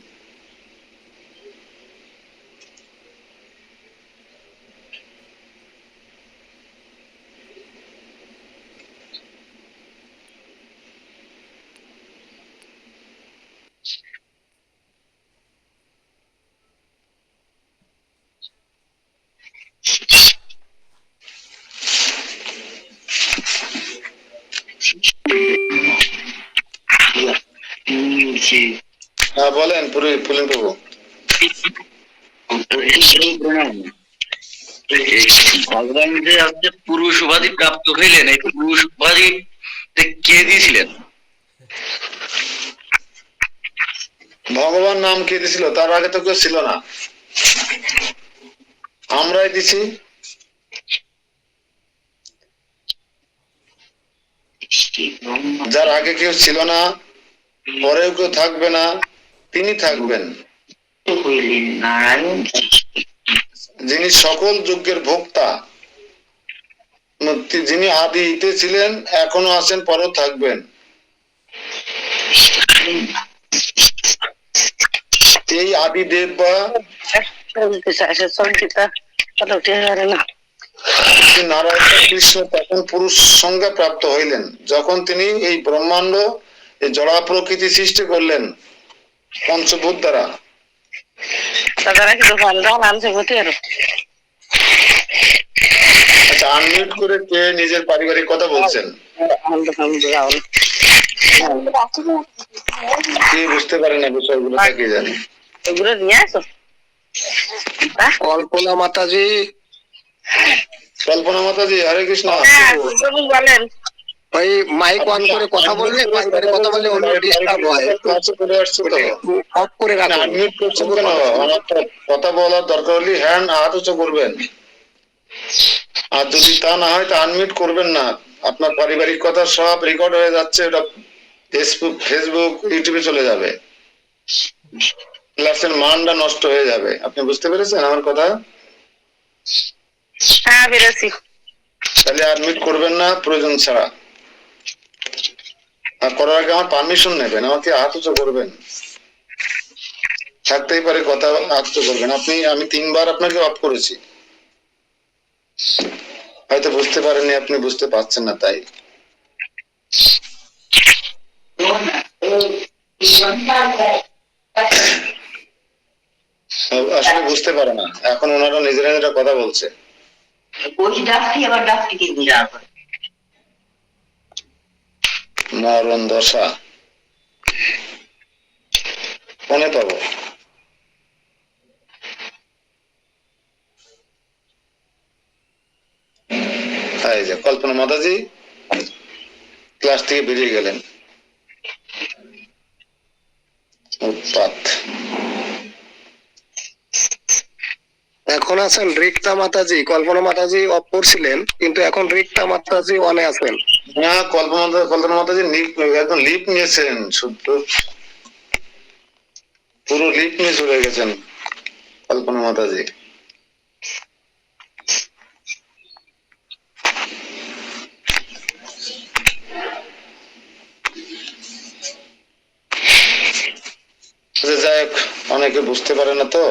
হ্যাঁ বলেন পুলিন বাবু। ভগবান যে আজকে পুরুষ উপাধি প্রাপ্ত হইলেন, এই পুরুষ উপাধি কে দিয়েছিলেন? ভগবান নাম কে দিছিল? তার আগে তো কেউ ছিল না, আমরাই দিছি। যার আগে কেউ ছিল না, পরেও কেউ থাকবে না, তিনি থাকবেন, যিনি সকল যজ্ঞের ভোক্তা, যিনি আদিতে ছিলেন, এখনো আছেন, পরেও থাকবেন। এই আদিদেব বা নারায়ণ কৃষ্ণ তখন পুরুষ সংজ্ঞা প্রাপ্ত হইলেন, যখন তিনি এই ব্রহ্মাণ্ড, এই জড়া প্রকৃতি সৃষ্টি করলেন পঞ্চভূত দ্বারা। আচ্ছা, আনমিউট করে কে নিজের পারিবারিক কথা বলছেন? কে বুঝতে পারে না বিষয়গুলো, কে জানে? এগুলো নিয়ে আসো। কল্পনা মাতাজি। কল্পনা মাতাজি, হরে কৃষ্ণ। বলেন। ওই মাইক অন করে কথা বললে, পারিবারিক কথা বললে অন্য ডিস্টার্ব হয়, চলে আসছে তো, অফ করে রাখুন। আনমিউট করছেন কেন? আমার তো কথা বলার দরকার হলে হ্যান্ড হাত উঁচু করবেন, আর যদি তা না হয় তা আনমিউট করবেন না। আপনার পারিবারিক কথা সব রেকর্ড হয়ে যাচ্ছে, ওটা ফেসবুক ইউটিউবে চলে যাবে, ক্লাসের মানটা নষ্ট হয়ে যাবে। আপনি বুঝতে পেরেছেন আমার কথা? হ্যাঁ বেরোছি। তাহলে আনমিউট করবেন না প্রয়োজন ছাড়া, আর করার আগে আমার পারমিশন নেবেন, আমাকে হাত উঁচু করবেন, থাকতেই পারে কথা, হাত উঁচু করবেন। আমি 3 বার আপনাকে অফ করেছি, হয়তো বুঝতে পারেননি, আপনি বুঝতে পারছেন না তাই। আসলে বুঝতে পারে না, এখন ওনারা নিজেরা নিজেরা কথা বলছে। মরণ দশা মনে পাবো। এই যে কল্পনা মাতাজি ক্লাস থেকে বেরিয়ে গেলেন, উৎপাত। এখন আছেন রিক্তা মাতাজি। কল্পনা মাতাজি অফ করছিলেন, কিন্তু এখন রিক্তা মাতাজি অনে আছেন। না, কল্পনা মাতাজি একদম লিপ নিয়েছেন, শুদ্ধ পুরো লিপ নিয়ে চলে গেছেন কল্পনা মাতাজি। যাই হোক, অনেকে বুঝতে পারে না তো।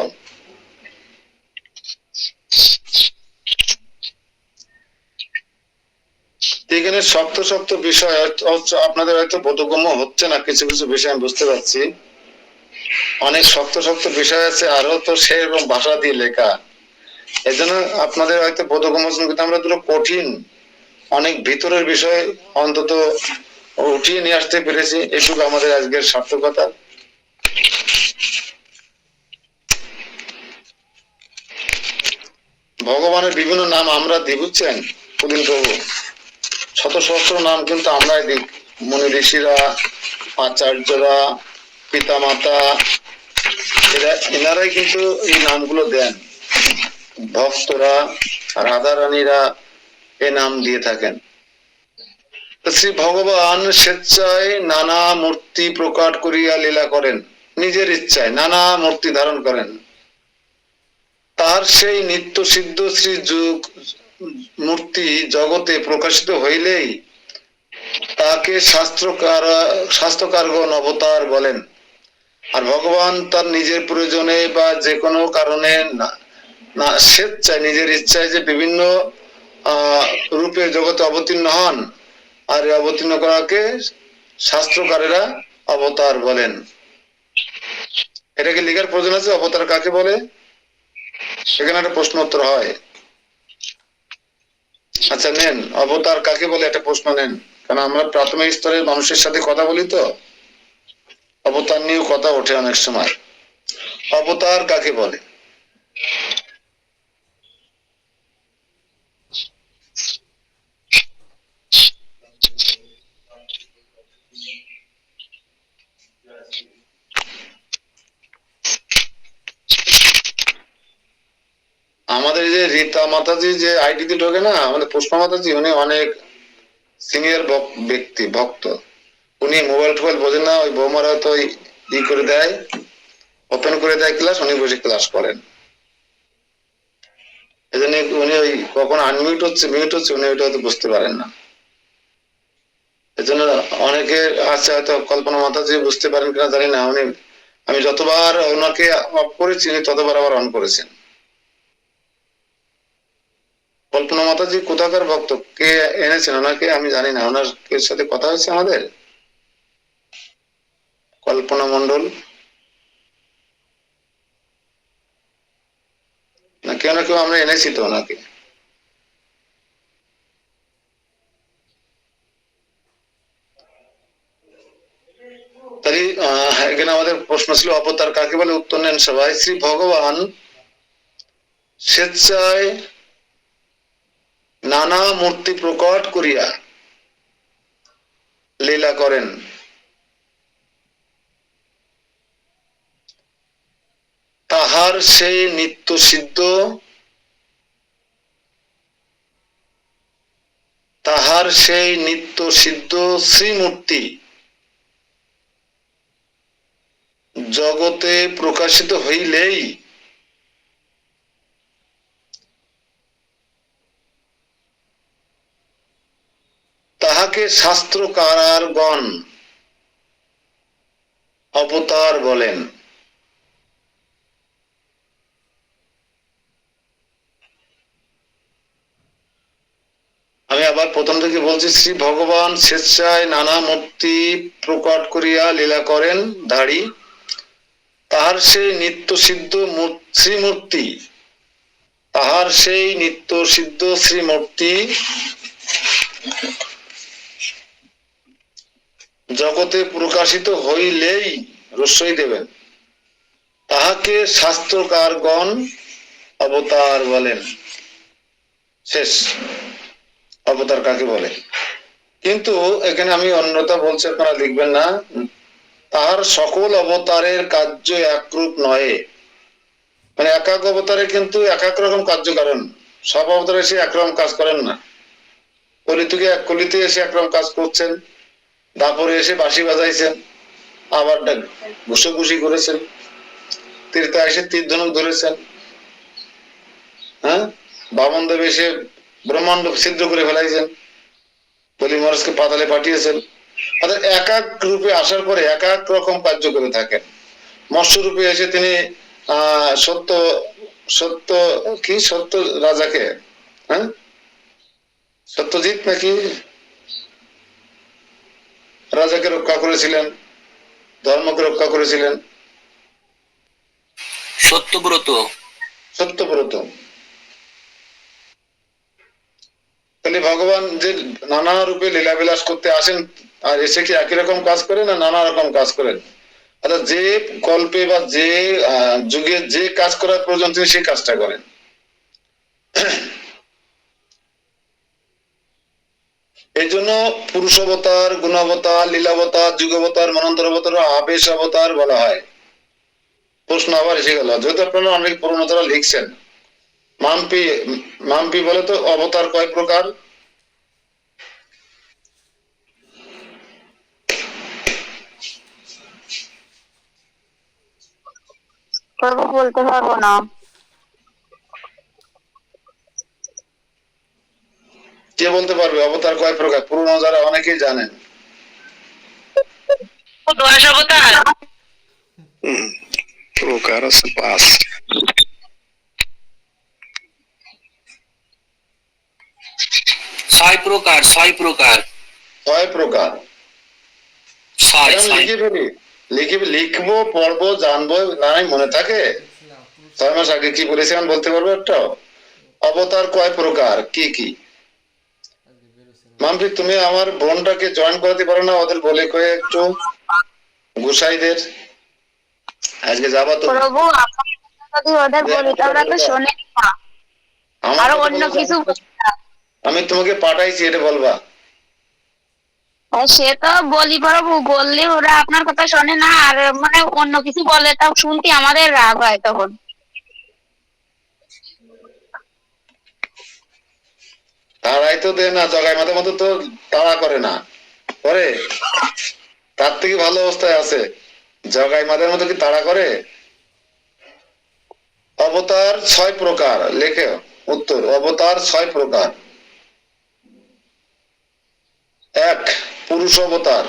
এখানে শক্ত শক্ত বিষয় আপনাদের হয়তো বোধগম্য হচ্ছে না, কিছু কিছু বিষয় আমি বুঝতে পারছি। অনেক শক্ত শক্ত বিষয় আছে, আরো তো সেরকম ভাষা দিয়ে লেখা, এই জন্য আপনাদের হয়তো বোধগম্য হচ্ছে, কিন্তু আমরা দুটো কঠিন, অনেক ভিতরের বিষয় অন্তত উঠিয়ে নিয়ে আসতে পেরেছি, এটুকু আমাদের আজকের সার্থকতা। ভগবানের বিভিন্ন নাম আমরা দিই, বুঝছেন পুদিন প্রভু, শত সহস্র নাম কিন্তু আমরাই দিই। মুনি ঋষিরা, আচার্যরা, পিতা মাতা, এনারাই কিন্তু এই নামগুলো দেন। ভক্তরা, রাধা রানীরা এই নাম দিয়ে থাকেন। শ্রী ভগবান স্বেচ্ছায় নানা মূর্তি প্রকাট করিয়া লীলা করেন, নিজের ইচ্ছায় নানা মূর্তি ধারণ করেন। তার সেই নিত্য সিদ্ধ শ্রী যুগ মূর্তি জগতে প্রকাশিত হইলেই তাকে শাস্ত্রকারগণ অবতার বলেন। আর ভগবান তার নিজের প্রয়োজনে বা যে কোনো কারণে না স্বেচ্ছায়, নিজের ইচ্ছায় যে বিভিন্ন রূপে জগতে অবতীর্ণ হন, আর এই অবতীর্ণ করাকে শাস্ত্রকারেরা অবতার বলেন। এটাকে লেখার প্রয়োজন আছে, অবতার কাকে বলে? সেখানে একটা প্রশ্ন উত্তর হয়। আচ্ছা নেন, অবতার কাকে বলে একটা প্রশ্ন নেন, কারণ আমরা প্রাথমিক স্তরের মানুষের সাথে কথা বলি তো, অবতার নিয়ে কথা ওঠে অনেক সময়। অবতার কাকে বলে? আমাদের যে রীতা মাতাজি যে আইডিতে ঢোকে না, আমাদের পুষ্পা মাতাজি, উনি অনেক সিনিয়র ব্যক্তি, ভক্ত। উনি মোবাইল টোবাইল বোঝেন না, ওই বৌমারা হয়তো ই করে দেয়, ওপেন করে দেয় ক্লাস, উনি বসে ক্লাস করেন। এই জন্য উনি ওই কখন আনমিউট হচ্ছে মিউট হচ্ছে উনি ওইটা হয়তো বুঝতে পারেন না। এই জন্য অনেকে আছে, হয়তো কল্পনা মাতাজি বুঝতে পারেন কিনা জানি না, উনি আমি যতবার ওনাকে অফ করেছি উনি ততবার আবার অন করেছেন। কল্পনা মাতাজি কোথাকার ভক্ত, কে এনেছেন ওনাকে আমি জানি না। ওনার কে সাথে কথা হয়েছে আমাদের? কল্পনা মন্ডল না কেউ না কেউ আমরা এনেছি তো ওনাকে। তাই এখানে আমাদের প্রশ্ন ছিল অবতার কাকে বলে, উত্তর নেন সবাই। শ্রী ভগবান স্বেচ্ছায় নানা মূর্তি প্রকট করিয়া লীলা করেন। তাহার সেই নিত্য সিদ্ধ শ্রীমূর্তি জগতে প্রকাশিত হইলেই তাহাকে শাস্ত্রকারগণ অবতার বলেন। আমি আবার প্রথম থেকে বলছি, শ্রী ভগবান স্বেচ্ছায় নানা মূর্তি প্রকট করিয়া লীলা করেন ধারী, তাহার সেই নিত্য সিদ্ধ শ্রীমূর্তি জগতে প্রকাশিত হইলেই রস্যই দেবেন, তাহাকে শাস্ত্রকারগণ অবতার বলেন। শেষ। অবতার কাকে বলে? কিন্তু এখানে আমি অন্যতা বলছি, আপনারা লিখবেন না। তাহার সকল অবতারের কার্য একরূপ নয়, মানে এক এক অবতারে কিন্তু এক এক রকম কার্য করেন। সব অবতারে এসে একরকম কাজ করেন না। কলিতে এসে একরকম কাজ করছেন, দাপরে এসে বাঁশি বাজাইছেন, আবার ঘুষি করেছেন, তীর্থা এসে তীর ধনুক ধরেছেন, হ্যাঁ, বামন দেব এসে ব্রহ্মাণ্ড ছিদ্র করে ফেলাইছেন, বলি মহারাজকে পাতালে পাঠিয়েছেন। অর্থাৎ এক এক রূপে আসার পরে এক এক রকম কার্য করে থাকেন। মৎস্য রূপে এসে তিনি সত্য রাজাকে, হ্যাঁ, সত্যজিৎ নাকি রাজাকে রক্ষা করেছিলেন, ধর্মকে রক্ষা করেছিলেন, সত্যব্রত। তাহলে ভগবান যে নানা রূপে লীলাবিলাস করতে আসেন, আর এসে কি একই রকম কাজ করেন না নানা রকম কাজ করেন? অর্থাৎ যে কল্পে বা যে যুগে যে কাজ করার প্রয়োজন তিনি সেই কাজটা করেন। এই জন্য পুরুষ অবতার, গুণাবতার, লীলাবতার, যুগাবতার, মনন্তর অবতার, আবেশ অবতার বলা হয়। প্রশ্ন আবার এসে গেল, যেহেতু আপনারা অনেক পুরোনোতারা লিখছেন। মাম্পি বলে তো অবতার কয় প্রকার? বলতে পারবো না। কে বলতে পারবে অবতার কয় প্রকার? পুরোনো যারা অনেকেই জানেন। 10 অবতার। প্রকার আছে 5। 6 প্রকার। 6 প্রকার। লিখবো, পড়বো, জানবো, না মনে থাকে? 6 মাস আগে কি বলেছিলাম বলতে পারবো একটা? অবতার কয় প্রকার, কি কি? মাম্পি তুমি আমার বোনটাকে জয়েন করাতে পারো না? ওদের বলে কয়ে একটু গোসাইদের আজকে যাবা তো? প্রভু আপনার কথা যদি ওদের বলি তাহলে তো শোনে না, আমার আরো কথা অন্য বলো, কিছু আমি তোমাকে পাঠাইছি, এটা বলবা। সে তো বলি প্রভু, বললে ওরা আপনার কথা শোনে না, আর মানে অন্য কিছু বলে তাও শুনতে আমাদের রাগ হয় তখন। তারাই তো দেয় না, জগাই মাথার মতো তো তাড়া করে না, করে? তার থেকে ভালো অবস্থায় আছে। জগাই মাথার মতো কি তাড়া করে? অবতার 6 প্রকার, লেখে উত্তর। অবতার 6 প্রকার। 1, পুরুষ অবতার।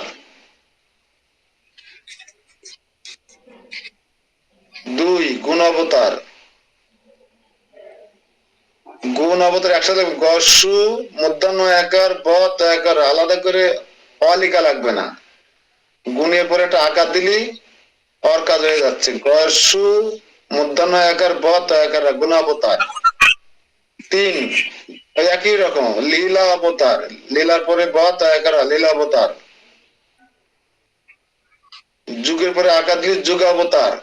2, গুণ অবতার। গুণ অবতার একসাথে গসু মধ্যাহ্ন একার ব তয়াকার, আলাদা করে অলিকা লাগবে না, গুণের পরে একটা আকার দিলি অর কাজ হয়ে যাচ্ছে। গসু মধ্যাহ্ন একার ব তয়াকার, গুণ অবতার। 3, ওই একই রকম লীলা অবতার, লীলার পরে ব তয়াকার, লীলা অবতার। যুগের পরে আকার দিলি যুগ অবতার।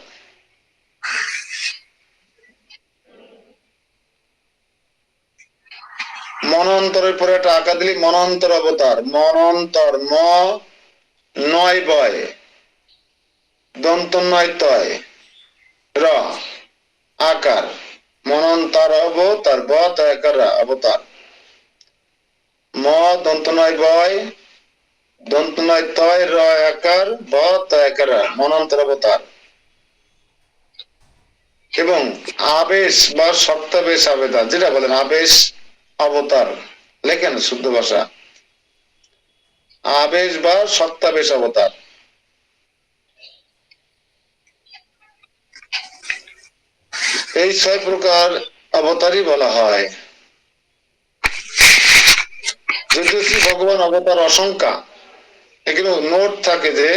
মনন্তরের পরে একটা আকার দিলি মনন্তর অবতার। মনন্তর, ম নয় বয়, দন্ত নয় তয়, র আকার, মনন্তর অবতার, ব তয়াকার অবতার। ম দন্ত নয় বয়, দন্ত নয় তয়, র আকার, ব তয়াকার, মনন্তর অবতার। এবং আবেশ বা সপ্তাবেশ আবেদা, যেটা বলেন আবেশ অবতার, লেখেন শুদ্ধ ভাষা, আবেশ বা সপ্তাবেশ অবতার। এই 6 প্রকার অবতারই বলা হয়। যদিও শ্রী ভগবান অবতার অসংখ্যা, এখানে নোট থাকে যে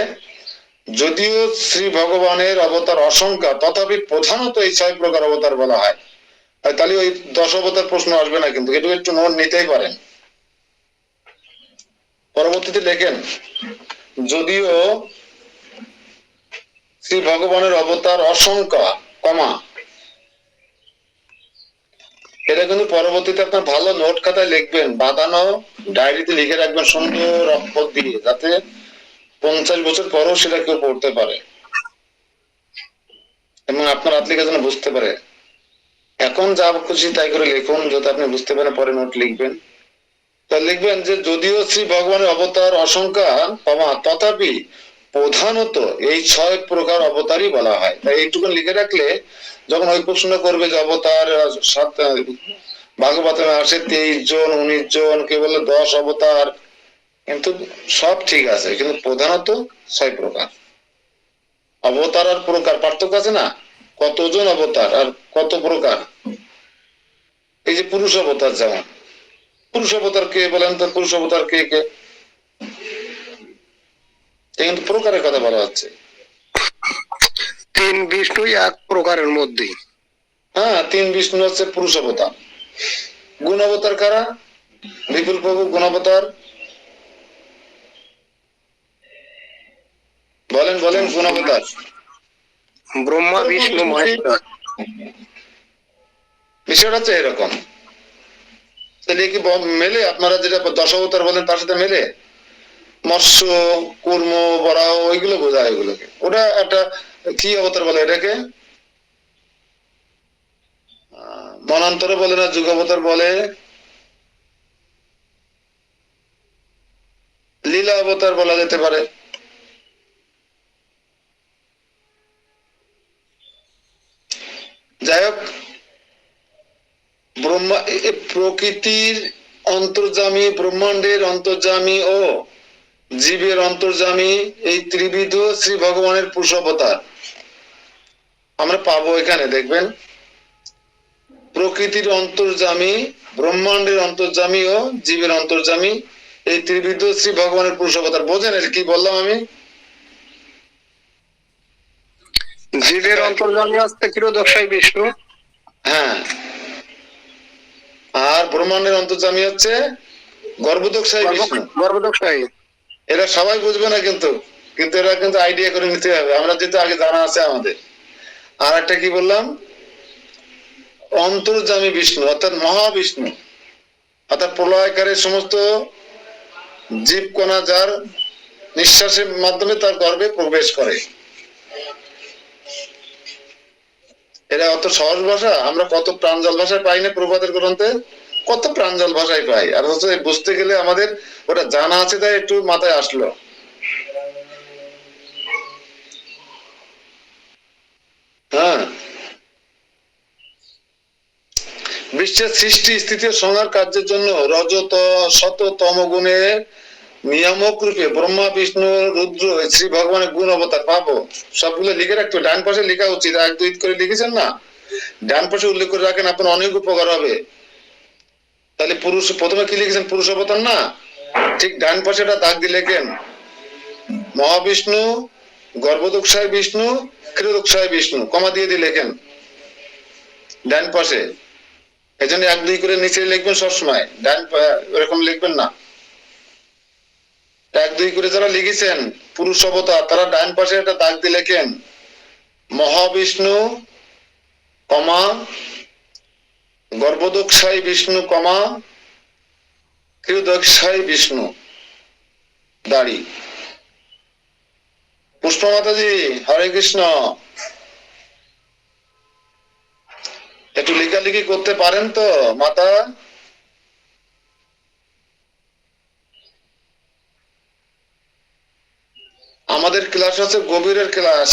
যদিও শ্রী ভগবানের অবতার অসংখ্যা, তথাপি প্রধানত এই 6 প্রকার অবতার বলা হয়। তাহলে ওই 10 অবতার প্রশ্ন আসবে না, কিন্তু এটা একটু নোট নিতেই পারেন। পরবর্তীতে লেখেন, যদিও শ্রী ভগবানের অবতার অসংখ্য, কমা, এটা কিন্তু পরবর্তীতে আপনার ভালো নোট খাতায় লিখবেন, বাঁধানো ডায়েরিতে লিখে রাখবেন সুন্দর অক্ষর দিয়ে, যাতে 50 বছর পরেও সেটা কেউ পড়তে পারে এবং আপনার অ্যাপ্লিকেশন বুঝতে পারে। এখন যা খুশি তাই করে লিখুন, যাতে আপনি বুঝতে পারেন, পরে নোট লিখবেন। তা লিখবেন যে যদিও শ্রী ভগবানের অবতার অসংখ্যা, কমা, তথাপি প্রধানত এই 6 প্রকার অবতারই বলা হয়। তাই এইটুকু লিখে রাখলে যখন ওই প্রশ্ন করবে যে অবতার 7, ভাগবতে আসে 23 জন, 19 জন, কে বলে 10 অবতার, কিন্তু সব ঠিক আছে, কিন্তু প্রধানত 6 প্রকার। অবতার আর প্রকার পার্থক্য আছে না, কতজন অবতার আর কত প্রকার। এই যে পুরুষ অবতার, যেমন পুরুষ অবতার কে বলেন তো, পুরুষ অবতার কে কে? কিন্তু প্রকারের কথা বলা হচ্ছে। 3 বিষ্ণু 1 প্রকারের মধ্যে। হ্যাঁ, 3 বিষ্ণু হচ্ছে পুরুষ অবতার। গুণ অবতার কারা? বিপুল প্রভু গুণ অবতার বলেন, বলেন গুণ অবতার। ব্রহ্মা বিষ্ণু মহেশ্বর। বিষয়টা হচ্ছে এরকম। তাহলে কি মেলে? আপনারা যেটা 10 অবতার বলেন তার সাথে মেলে? মৎস্য, কুর্ম, বরাহ, ওইগুলো বোঝায় ওগুলোকে। ওটা একটা কি অবতার বলে এটাকে? মনান্তর বলে না, যুগ অবতার বলে, লীলা অবতার বলা যেতে পারে। যাই হোক, ব্রহ্মা প্রকৃতির অন্তর্যামী, ব্রহ্মাণ্ডের অন্তর্যামী ও জীবের অন্তর্যামী, এই ত্রিবিধ শ্রী ভগবানের পুরুষ অবতার আমরা পাবো এখানে। দেখবেন, প্রকৃতির অন্তর্যামী, ব্রহ্মাণ্ডের অন্তর্যামী ও জীবের অন্তর্যামী, এই ত্রিবিধ শ্রী ভগবানের পুরুষ অবতার। বোঝেন কি বললাম আমি? জীবের অন্তর্যামী হচ্ছে ক্ষীরোদক্ষাই বিষ্ণু। হ্যাঁ, আর ব্রহ্মাণ্ডের অন্তর্যামী হচ্ছে গর্ভদক্ষাই বিষ্ণু। গর্ভদক্ষাই। এরা সবাই বুঝবে না, কিন্তু কিন্তু এরা কিন্তু আইডিয়া করে নিতে হবে। আমরা যেহেতু আগে জানা আছে আমাদের, আর একটা কি বললাম, অন্তর্যামী বিষ্ণু অর্থাৎ মহাবিষ্ণু, অর্থাৎ প্রলয়কারী সমস্ত জীবকণা যার নিঃশ্বাসের মাধ্যমে তার গর্ভে প্রবেশ করে। এটা অত সহজ ভাষা, আমরা কত প্রাঞ্জল ভাষায় পাই না প্রবাদের গ্রন্থে, কত প্রাঞ্জল ভাষায় পাই, আর হচ্ছে বুঝতে গেলে আমাদের ওটা জানা আছে তাই একটু মাথায় আসলো। হ্যাঁ, বিশ্বের সৃষ্টি স্থিতি ও সংহার কার্যের জন্য রজত শত তম গুণে নিয়ামক রূপে ব্রহ্মা বিষ্ণু রুদ্র শ্রী ভগবানের গুণ অবতার পাবো। সবগুলো লিখে রাখতে, ডান পাশে লেখা উচিত, এক দুই করে লিখেছেন না, ডান পাশে উল্লেখ করে রাখেন, আপনার অনেক উপকার হবে। তাহলে পুরুষ প্রথমে কি লিখেছেন, পুরুষ অবতার না, ঠিক ডান পাশে একটা দাগ দিয়ে লেখেন মহাবিষ্ণু, গর্ভদোক্ষায় বিষ্ণু, ক্ষীরদোক্ষায় বিষ্ণু, কমা দিয়ে দিয়ে লেখেন ডান পাশে। এই জন্য এক দুই করে নিচে লিখবেন সবসময়, ডান এরকম লিখবেন না। এক দুই করে যারা লিখেছেন পুরুষ অবতার, তারা ডান পাশে একটা দাগ দিয়ে লেখেন মহাবিষ্ণু, কমা গর্ভদোক্ষায় বিষ্ণু, কমা ক্ষীরদোক্ষায় বিষ্ণু, দাড়ি। পুষ্প মাতাজি, হরে কৃষ্ণ। একটু লেখালেখি করতে পারেন তো মাতা? আমাদের ক্লাস হচ্ছে গভীরের ক্লাস,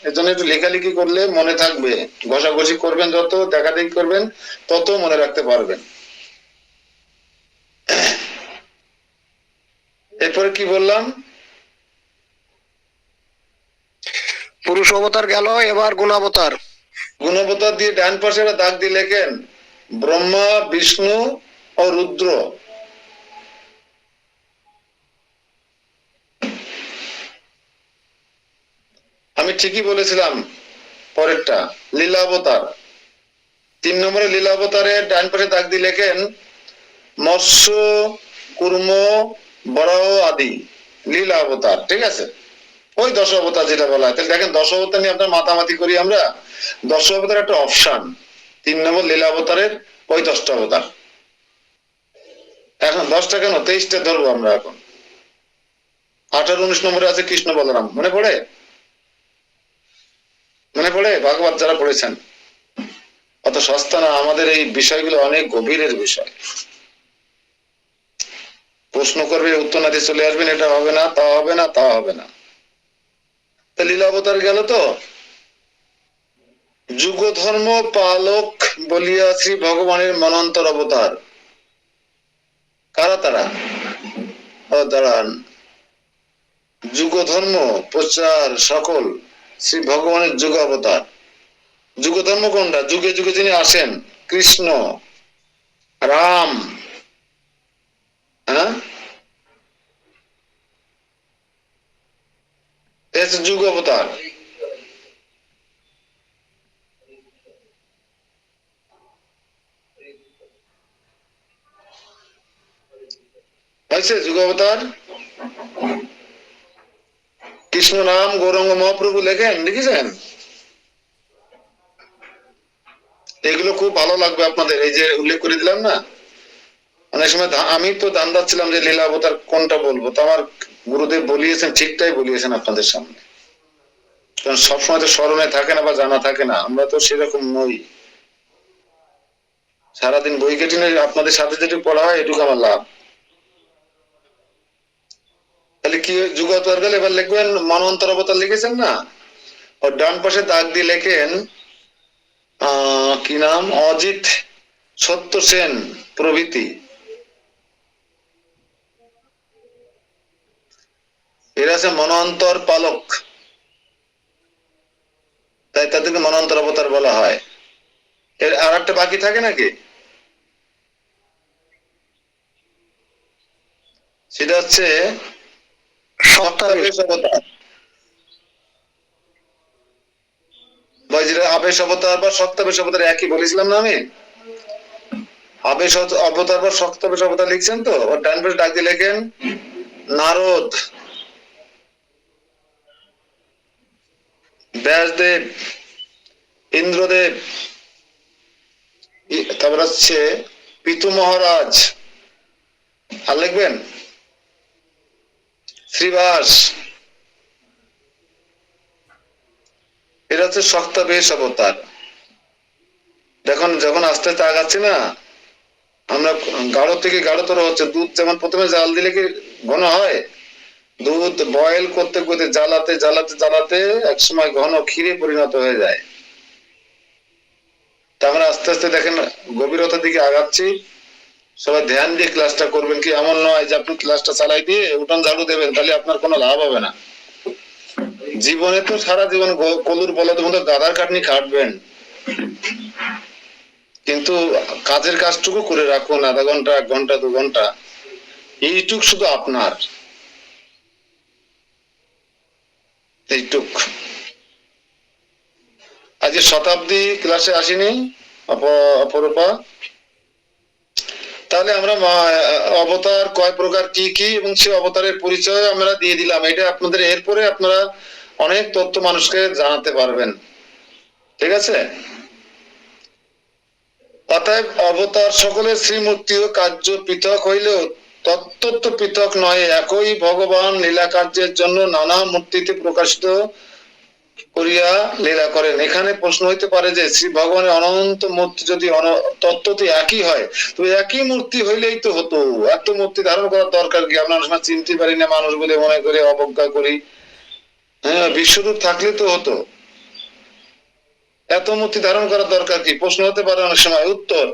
এর জন্য একটু লেখালেখি করলে মনে থাকবে, ঘষাঘষি করবেন যত, দেখাদেখি করবেন তত মনে রাখতে পারবেন। এরপরে কি বললাম, পুরুষ অবতার গেল, এবার গুণাবতার। গুণবতার দিয়ে ডান পাশে একটা দাগ দিয়ে লেখেন ব্রহ্মা বিষ্ণু ও রুদ্র। আমি ঠিকই বলেছিলাম। পরেরটা লীলাবতার, 3 নম্বরে লীলাবতারের ডান পাশে দাগ দিয়ে লেখেন মৎস্য কুর্ম বরাহ আদি লীলাবতার। ঠিক আছে, ওই 10 অবতার যেটা বলা হয়। তাহলে দেখেন 10 অবতার নিয়ে আপনার মাতামাতি করি আমরা, 10 অবতার একটা অপশন, 3 নম্বর লীলাবতারের ওই 10টা অবতার। এখন 10টা কেন, 23টা ধরবো আমরা এখন। 18-19 নম্বরে আছে কৃষ্ণ বলরাম, মনে পড়ে? মনে পড়ে? ভাগবত যারা পড়েছেন, অত সস্তা না, আমাদের এই বিষয়গুলো অনেক গভীরের বিষয়। প্রশ্ন করবে, উত্তর না দিয়ে চলে আসবেন, এটা হবে না, তা হবে না, তা হবে না। তা লীলা অবতার গেল তো, যুগ ধর্ম পালক বলিয়া শ্রী ভগবানের মনন্তর অবতার। কারা তারা? দাঁড়ান, যুগ ধর্ম প্রচার সকল শ্রী ভগবানের যুগ অবতার। যুগ ধর্ম কোনটা? যুগে যুগে যিনি আসেন, কৃষ্ণ, রাম, হ্যাঁ, যুগ অবতার। হয়েছে যুগ অবতার। কৃষ্ণ নাম গৌরাঙ্গ মহাপ্রভু লেখেন, লিখেছেন। এগুলো খুব ভালো লাগবে আপনাদের, এই যে উল্লেখ করে দিলাম না। অনেক সময় আমি তো ধান্দা ছিলাম যে লীলা অবতার কোনটা বলবো, তো আমার গুরুদেব বলিয়েছেন, ঠিকটাই বলিয়েছেন আপনাদের সামনে। কারণ সবসময় তো স্মরণে থাকে না বা জানা থাকে না, আমরা তো সেরকম নই। সারাদিন বই কেটে আপনাদের সাথে যেটুকু পড়া হয় এটুকু আমার লাভ। তাহলে কি যুগ অবতার গেলে এবার লিখবেন মনন্তর অবতার, লিখেছেন না, ও ডান পাশে দাগ দিয়ে লেখেন কি নাম, অজিত সত্য সেন প্রভৃতি। এরা আছে মনন্তর পালক, তাই তাদেরকে মনন্তর অবতার বলা হয়। এর আর একটা বাকি থাকে নাকি? সেটা হচ্ছে সপ্তাবেশ অবতার। আবেশ অবতার বা সপ্তাবেশ অবতার একই বলেছিলাম না আমি? আবেশ অবতার বা সপ্তাবেশ অবতার লিখছেন তো, ওর ডান পাশে ডাক দিয়ে লেখেন নারদ, ব্যাসদেব, ইন্দ্রদেব, তারপর হচ্ছে পিতু মহারাজ, আর লিখবেন শ্রীবাস, এরা হচ্ছে শক্তাবেশ অবতার। দেখুন যখন আস্তে আস্তে আগাচ্ছি না, আমরা গাঢ় থেকে গাঢ়তর হচ্ছে। দুধ যেমন প্রথমে জাল দিলে কি ঘন হয়, দুধ বয়েল করতে করতে জ্বালাতে জ্বালাতে জ্বালাতে একসময় ঘন ক্ষীরে পরিণত হয়ে যায়। তা আমরা আস্তে আস্তে দেখেন গভীরতার দিকে আগাচ্ছি। সবাই ধ্যান দিয়ে ক্লাসটা করবেন, কি এমন নয় যে আপনি ক্লাসটা চালাই দিয়ে উঠান ঝাড়ু দেবেন, তাহলে আপনার কোনো লাভ হবে না। জীবনে তো সারা জীবন কলুর বলদের মতো গাদার খাটনি খাটবেন, কিন্তু কাজের কাজটুকু করে রাখুন। আধা ঘন্টা, 1 ঘন্টা, 2 ঘন্টা, এইটুক শুধু আপনার, এইটুক। আজকে শতাব্দী ক্লাসে আসেনি অপরূপা, তাহলে আমরা অবতার কয় প্রকার, কি কি, এবং সে অবতারের পরিচয় আমরা দিয়ে দিলাম। এটা আপনাদের এরপরে আপনারা অনেক তথ্য মানুষকে জানাতে পারবেন, ঠিক আছে? অতএব অবতার সকলের শ্রীমূর্তি ও কার্য পৃথক হইলেও তত্ত্ব পৃথক নয়, একই ভগবান লীলা কার্যের জন্য নানা মূর্তিতে প্রকাশিত করিয়া লীলা করেন। এখানে প্রশ্ন হইতে পারে যে শ্রী ভগবানের অনন্ত মূর্তি যদি তত্ত্বটি একই হয়, তো একই মূর্তি হইলেই তো হতো, এত মূর্তি ধারণ করার দরকার কি? আমরা সময় চিনতে পারি না, মানুষ বলে মনে করে অবজ্ঞা করি। হ্যাঁ, বিশ্বরূপ থাকলে তো হতো, এত মূর্তি ধারণ করার দরকার কি? প্রশ্ন হতে পারে অনেক সময়। উত্তর,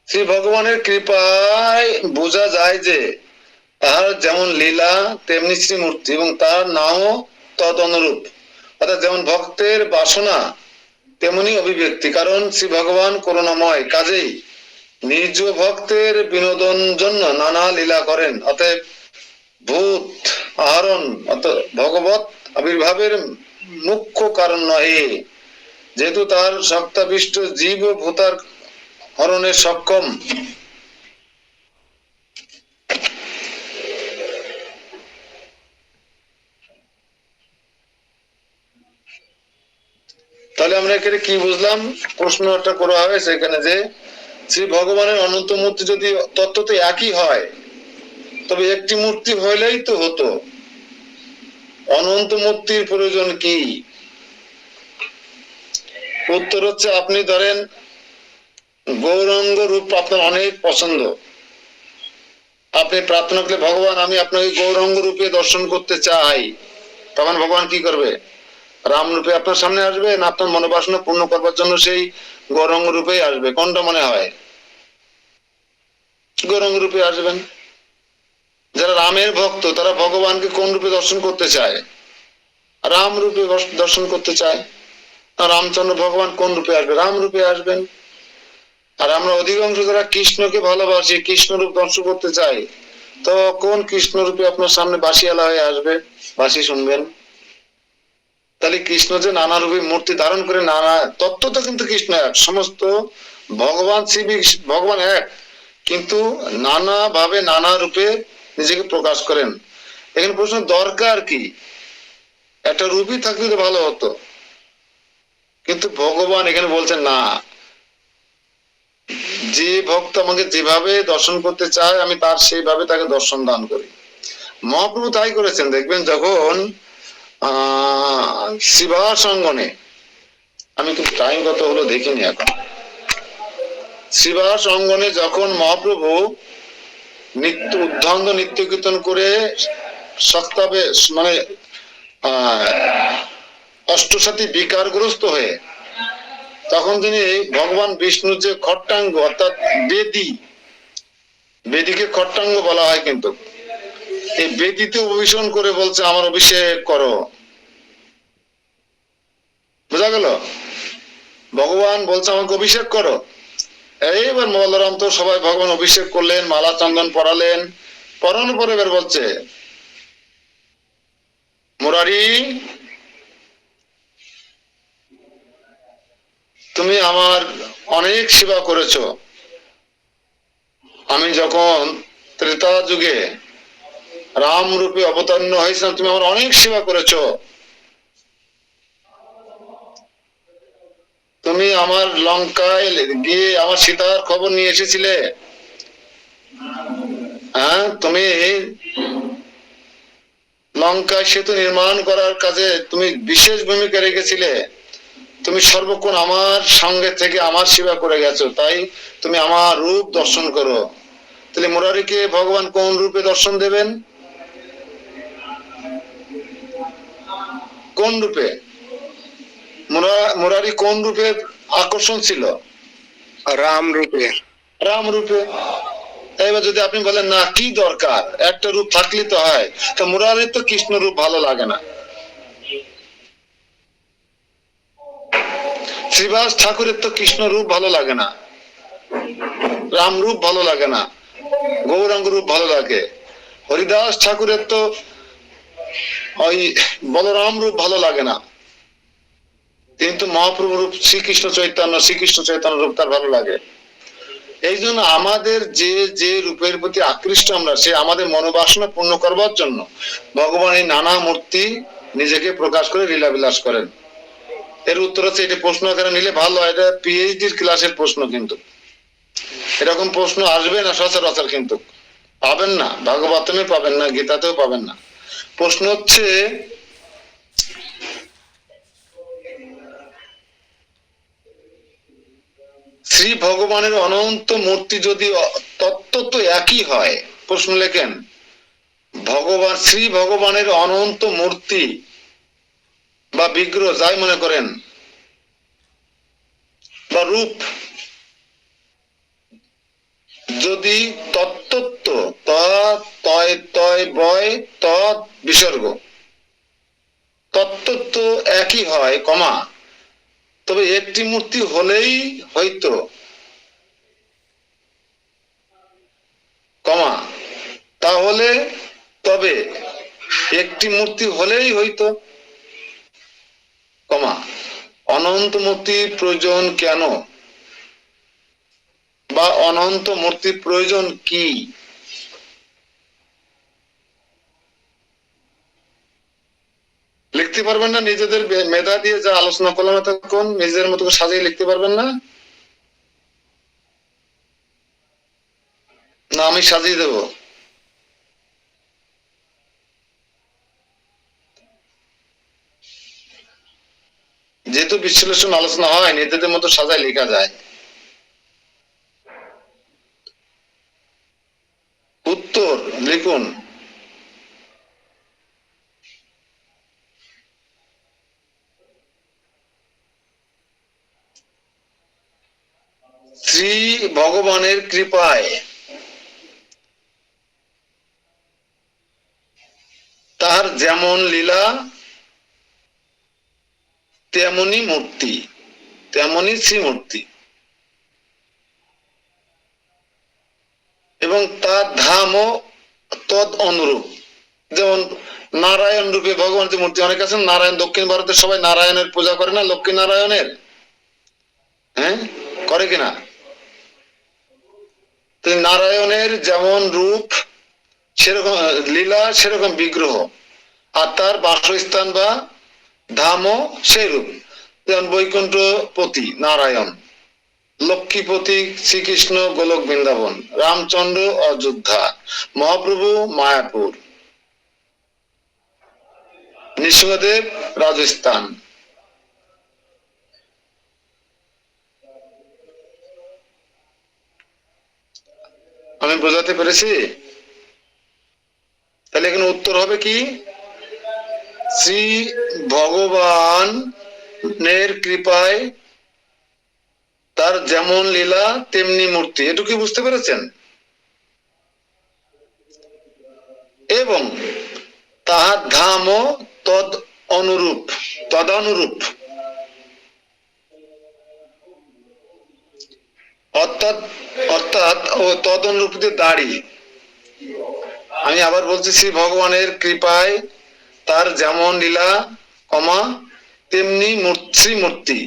শ্রী ভগবানের কৃপায় বোঝা যায় যে তাহার যেমন লীলা তেমনি শ্রীমূর্তি, এবং তার নামও তদ অনুরূপ। অর্থাৎ যেমন ভক্তের বাসনা তেমনি অভিব্যক্তি, কারণ শ্রী ভগবান করুণাময়, কাজেই নিজ ভক্তের বিনোদন জন্য নানা লীলা করেন। অতএব ভূত আহরণ ভগবত আবির্ভাবের মুখ্য কারণ নহে, যেহেতু তার শক্তাবিষ্ট জীব ও ভূতার হরণে সক্ষম। তাহলে আমরা এখানে কি বুঝলাম? প্রশ্নটা করা হয় সেখানে যে শ্রী ভগবানের অনন্ত মূর্তি যদি তত্ত্বতে একই হয়, তবে একটি মূর্তি হইলেই তো হতো, অনন্ত মূর্তির প্রয়োজন কি? উত্তর হচ্ছে, আপনি ধরেন গৌরাঙ্গ রূপ আপনার অনেক পছন্দ, আপনি প্রার্থনা করলে ভগবান আমি আপনাকে গৌরাঙ্গ রূপে দর্শন করতে চাই, তখন ভগবান কি করবে? রাম রূপে আপনার সামনে আসবে, না আপনার মনোবাসনা পূর্ণ করবার জন্য সেই গৌরাঙ্গ রূপেই আসবে? কোনটা মনে হয়? গৌরাঙ্গ রূপে আসবেন। যারা রামের ভক্ত তারা ভগবানকে কোন রূপে দর্শন করতে চায়? রাম রূপে দর্শন করতে চায়। রামচন্দ্র ভগবান কোন রূপে আসবে? রাম রূপে আসবেন। আর আমরা অধিকাংশ যারা কৃষ্ণকে ভালোবাসি, কৃষ্ণ রূপ দর্শন করতে চাই, তো কোন কৃষ্ণ রূপে আপনার সামনে বাঁশিওয়ালা হয়ে আসবে, বাঁশি শুনবেন? তাহলে কৃষ্ণ যে নানা রূপে মূর্তি ধারণ করে, নানা তত্ত্ব তো কিন্তু কৃষ্ণ এক, সমস্ত ভগবান ভগবান এক, কিন্তু নানা ভাবে নানা রূপে নিজেকে প্রকাশ করেন। এখানে প্রশ্ন, দরকার কি? একটা রূপই থাকলে তো ভালো হতো, কিন্তু ভগবান এখানে বলছেন না, যে ভক্ত আমাকে যেভাবে দর্শন করতে চায় আমি তার সেইভাবে তাকে দর্শন দান করি। মহাপ্রভু তাই করেছেন। দেখবেন যখন শিবাস অঙ্গনে, আমি খুব টাইম কত হলো দেখিনি এখন, শিবাস অঙ্গনে যখন মহাপ্রভু নিত্য উদ্ধন্দ নিত্য কীর্তন করে সক্তাবে মানে অষ্টসাথী বিকারগ্রস্ত হয়ে, তখন তিনি ভগবান বিষ্ণুর যে খট্টাঙ্গ অর্থাৎ বেদী, বেদীকে খট্টাঙ্গ বলা হয়, কিন্তু এই বেদীতে অভিষেক করে বলছে আমার অভিষেক করো। বোঝা গেল? ভগবান বলছে আমাকে অভিষেক করো। এইবার বলরাম তো সবাই ভগবান অভিষেক করলেন, মালা চন্দন পরালেন, পরানোর পরে এবার বলছে মুরারি তুমি আমার অনেক সেবা করেছো, আমি যখন ত্রেতা যুগে রাম রূপে অবতীর্ণ হয়েছিলাম, তুমি আমার অনেক সেবা করেছো। তুমি আমার লঙ্কায় গিয়ে আমার সীতার খবর নিয়ে এসেছিলে। হ্যাঁ, তুমি লঙ্কায় সেতু নির্মাণ করার কাজে তুমি বিশেষ ভূমিকা রেখেছিলে। তুমি সর্বক্ষণ আমার সঙ্গে থেকে আমার সেবা করে গেছো, তাই তুমি আমার রূপ দর্শন করো। তাহলে মুরারিকে ভগবান কোন রূপে দর্শন দেবেন? কোন রূপে? মুরারি কোন রূপে আকর্ষণ ছিল? রাম রূপে। রাম রূপে। এবার যদি আপনি বলেন না কি দরকার, একটা রূপ থাকলে তো হয়, তো মুরারির তো কৃষ্ণ রূপ ভালো লাগে না, শ্রীবাস ঠাকুরের তো কৃষ্ণ রূপ ভালো লাগে না, রাম রূপ ভালো লাগে না, গৌরাঙ্গ রূপ ভালো লাগে, হরিদাস ঠাকুরের তো ওই বলরাম রূপ ভালো লাগে না, কিন্তু মহাপ্রভু রূপ শ্রীকৃষ্ণ চৈতন্য রূপ তার ভালো লাগে। এই জন্য আমাদের যে যে রূপের প্রতি আকৃষ্ট আমরা, সে আমাদের মনোবাসনা পূর্ণ করবার জন্য ভগবান এই নানা মূর্তি নিজেকে প্রকাশ করে লীলাবিলাস করেন। এর উত্তর হচ্ছে, এটি প্রশ্ন এখানে নিলে ভালো হয়, এটা পিএইচডির ক্লাসের প্রশ্ন, কিন্তু এরকম প্রশ্ন আসবে না সচরাচর, কিন্তু পাবেন না, ভাগবতমে পাবেন না, গীতাতেও পাবেন না। প্রশ্ন হচ্ছে, শ্রী ভগবানের অনন্ত মূর্তি যদি তত্ত্ব তো একই হয়, প্রশ্ন লেখেন, ভগবান শ্রী ভগবানের অনন্ত মূর্তি বা বিগ্রহ যাই মনে করেন বা রূপ যদি তত্ত্ব তয় তয় বয় তৎ বিসর্গ তত্ত্ব একই হয় কমা, তবে একটি মূর্তি হলেই হয়তো কমা, তাহলে তবে একটি মূর্তি হলেই হয়তো কমা, অনন্ত মূর্তির প্রয়োজন কেন বা অনন্ত মূর্তির প্রয়োজন কি? লিখতে পারবেন না? নিজেদের মেধা দিয়ে যা আলোচনা করলাম এতক্ষণ নিজেদের মতো করে সাজিয়ে লিখতে পারবেন না? না আমি সাজিয়ে দেব? যেহেতু বিশ্লেষণ আলোচনা হয়, নিজেদের মতো সাজায় লেখা যায়। উত্তর লিখুন। শ্রী ভগবানের কৃপায় তার যেমন লীলা তেমনি মূর্তি, তেমনি শ্রীমূর্তি, এবং তার ধামও তদ অনুরূপ। যেমন নারায়ণ রূপে ভগবান যে মূর্তি, অনেক আছেন নারায়ণ, দক্ষিণ ভারতের সবাই নারায়ণের পূজা করে না, লক্ষ্মী নারায়ণের, হ্যাঁ করে কিনা? নারায়ণের যেমন রূপ সেরকম লীলা, সেরকম বিগ্রহ, আর তার বাসস্থান বা ধামও সেই রূপ। যেমন বৈকুণ্ঠপতি নারায়ণ, লক্ষ্মীপতি শ্রীকৃষ্ণ গোলক বৃন্দাবন, রামচন্দ্র অযোধ্যা, মহাপ্রভু মায়াপুর, নৃসিংহদেব রাজস্থান। আমি বোঝাতে পেরেছি? তাহলে এখানে উত্তর হবে কি? শ্রী ভগবানের কৃপায় তার যেমন লীলা তেমনি মূর্তি, এটুকু বুঝতে পেরেছেন? এবং তাহার ধামও তদ অনুরূপ, তদানুরূপ, অর্থাৎ অর্থাৎ ও তদ অনুরূপ দাড়ি। আমি আবার বলছি, শ্রী ভগবানের কৃপায় তার যেমন লীলা কমা তেমনি শ্রীমূর্তি,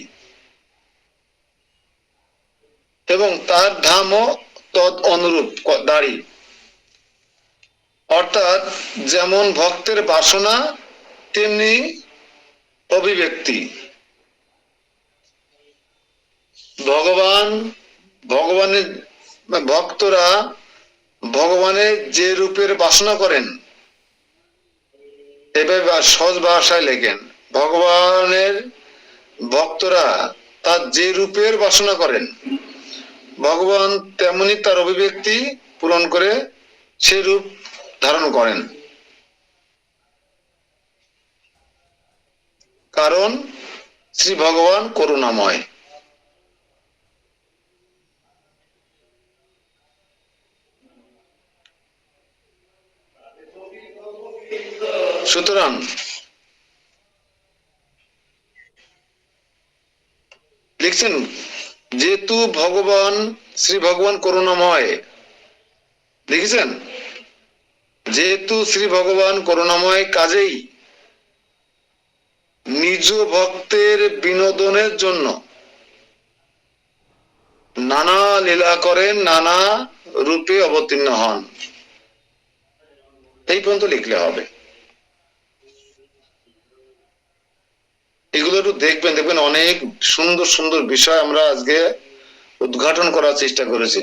এবং তার ধামও তদ অনুরূপ দাড়ি। অর্থাৎ যেমন ভক্তের বাসনা তেমনি অভিব্যক্তি। ভগবানের ভক্তরা ভগবানের যে রূপের বাসনা করেন, এভাবে সহজ ভাষায় লেখেন, ভগবানের ভক্তরা তার যে রূপের বাসনা করেন, ভগবান তেমনি তার অভিব্যক্তি পূরণ করে সেই রূপ ধারণ করেন। কারণ শ্রী ভগবান করুণাময়। সুতরাং লিখছেন, যেহেতু শ্রী ভগবান করুণাময়, দেখেছেন, যেহেতু শ্রী ভগবান করুণাময়, কাজেই নিজ ভক্তের বিনোদনের জন্য নানা লীলা করেন, নানা রূপে অবতীর্ণ হন। এই পর্যন্ত লিখলে হবে। এগুলো একটু দেখবেন অনেক সুন্দর সুন্দর বিষয় আমরা আজকে উদ্ঘাটন করার চেষ্টা করেছি।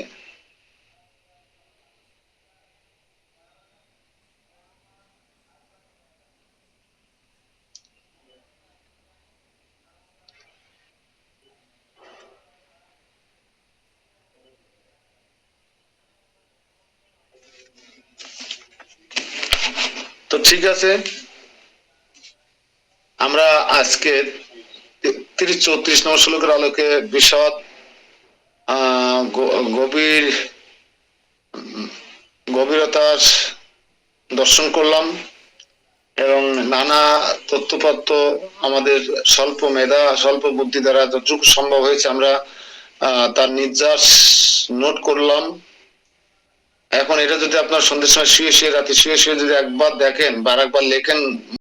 তো ঠিক আছে, আমরা আজকে 33-34 নম্বর শ্লোকের আলোকে বিশদ গভীরতার দর্শন করলাম এবং নানা তথ্যপত্র আমাদের স্বল্প মেধা স্বল্প বুদ্ধি দ্বারা যতটুকু সম্ভব হয়েছে আমরা তার নির্যাস নোট করলাম। এখন এটা যদি আপনার সন্ধ্যের সময় শুয়ে রাতে শুয়ে যদি একবার দেখেন বা আরেকবার লেখেন,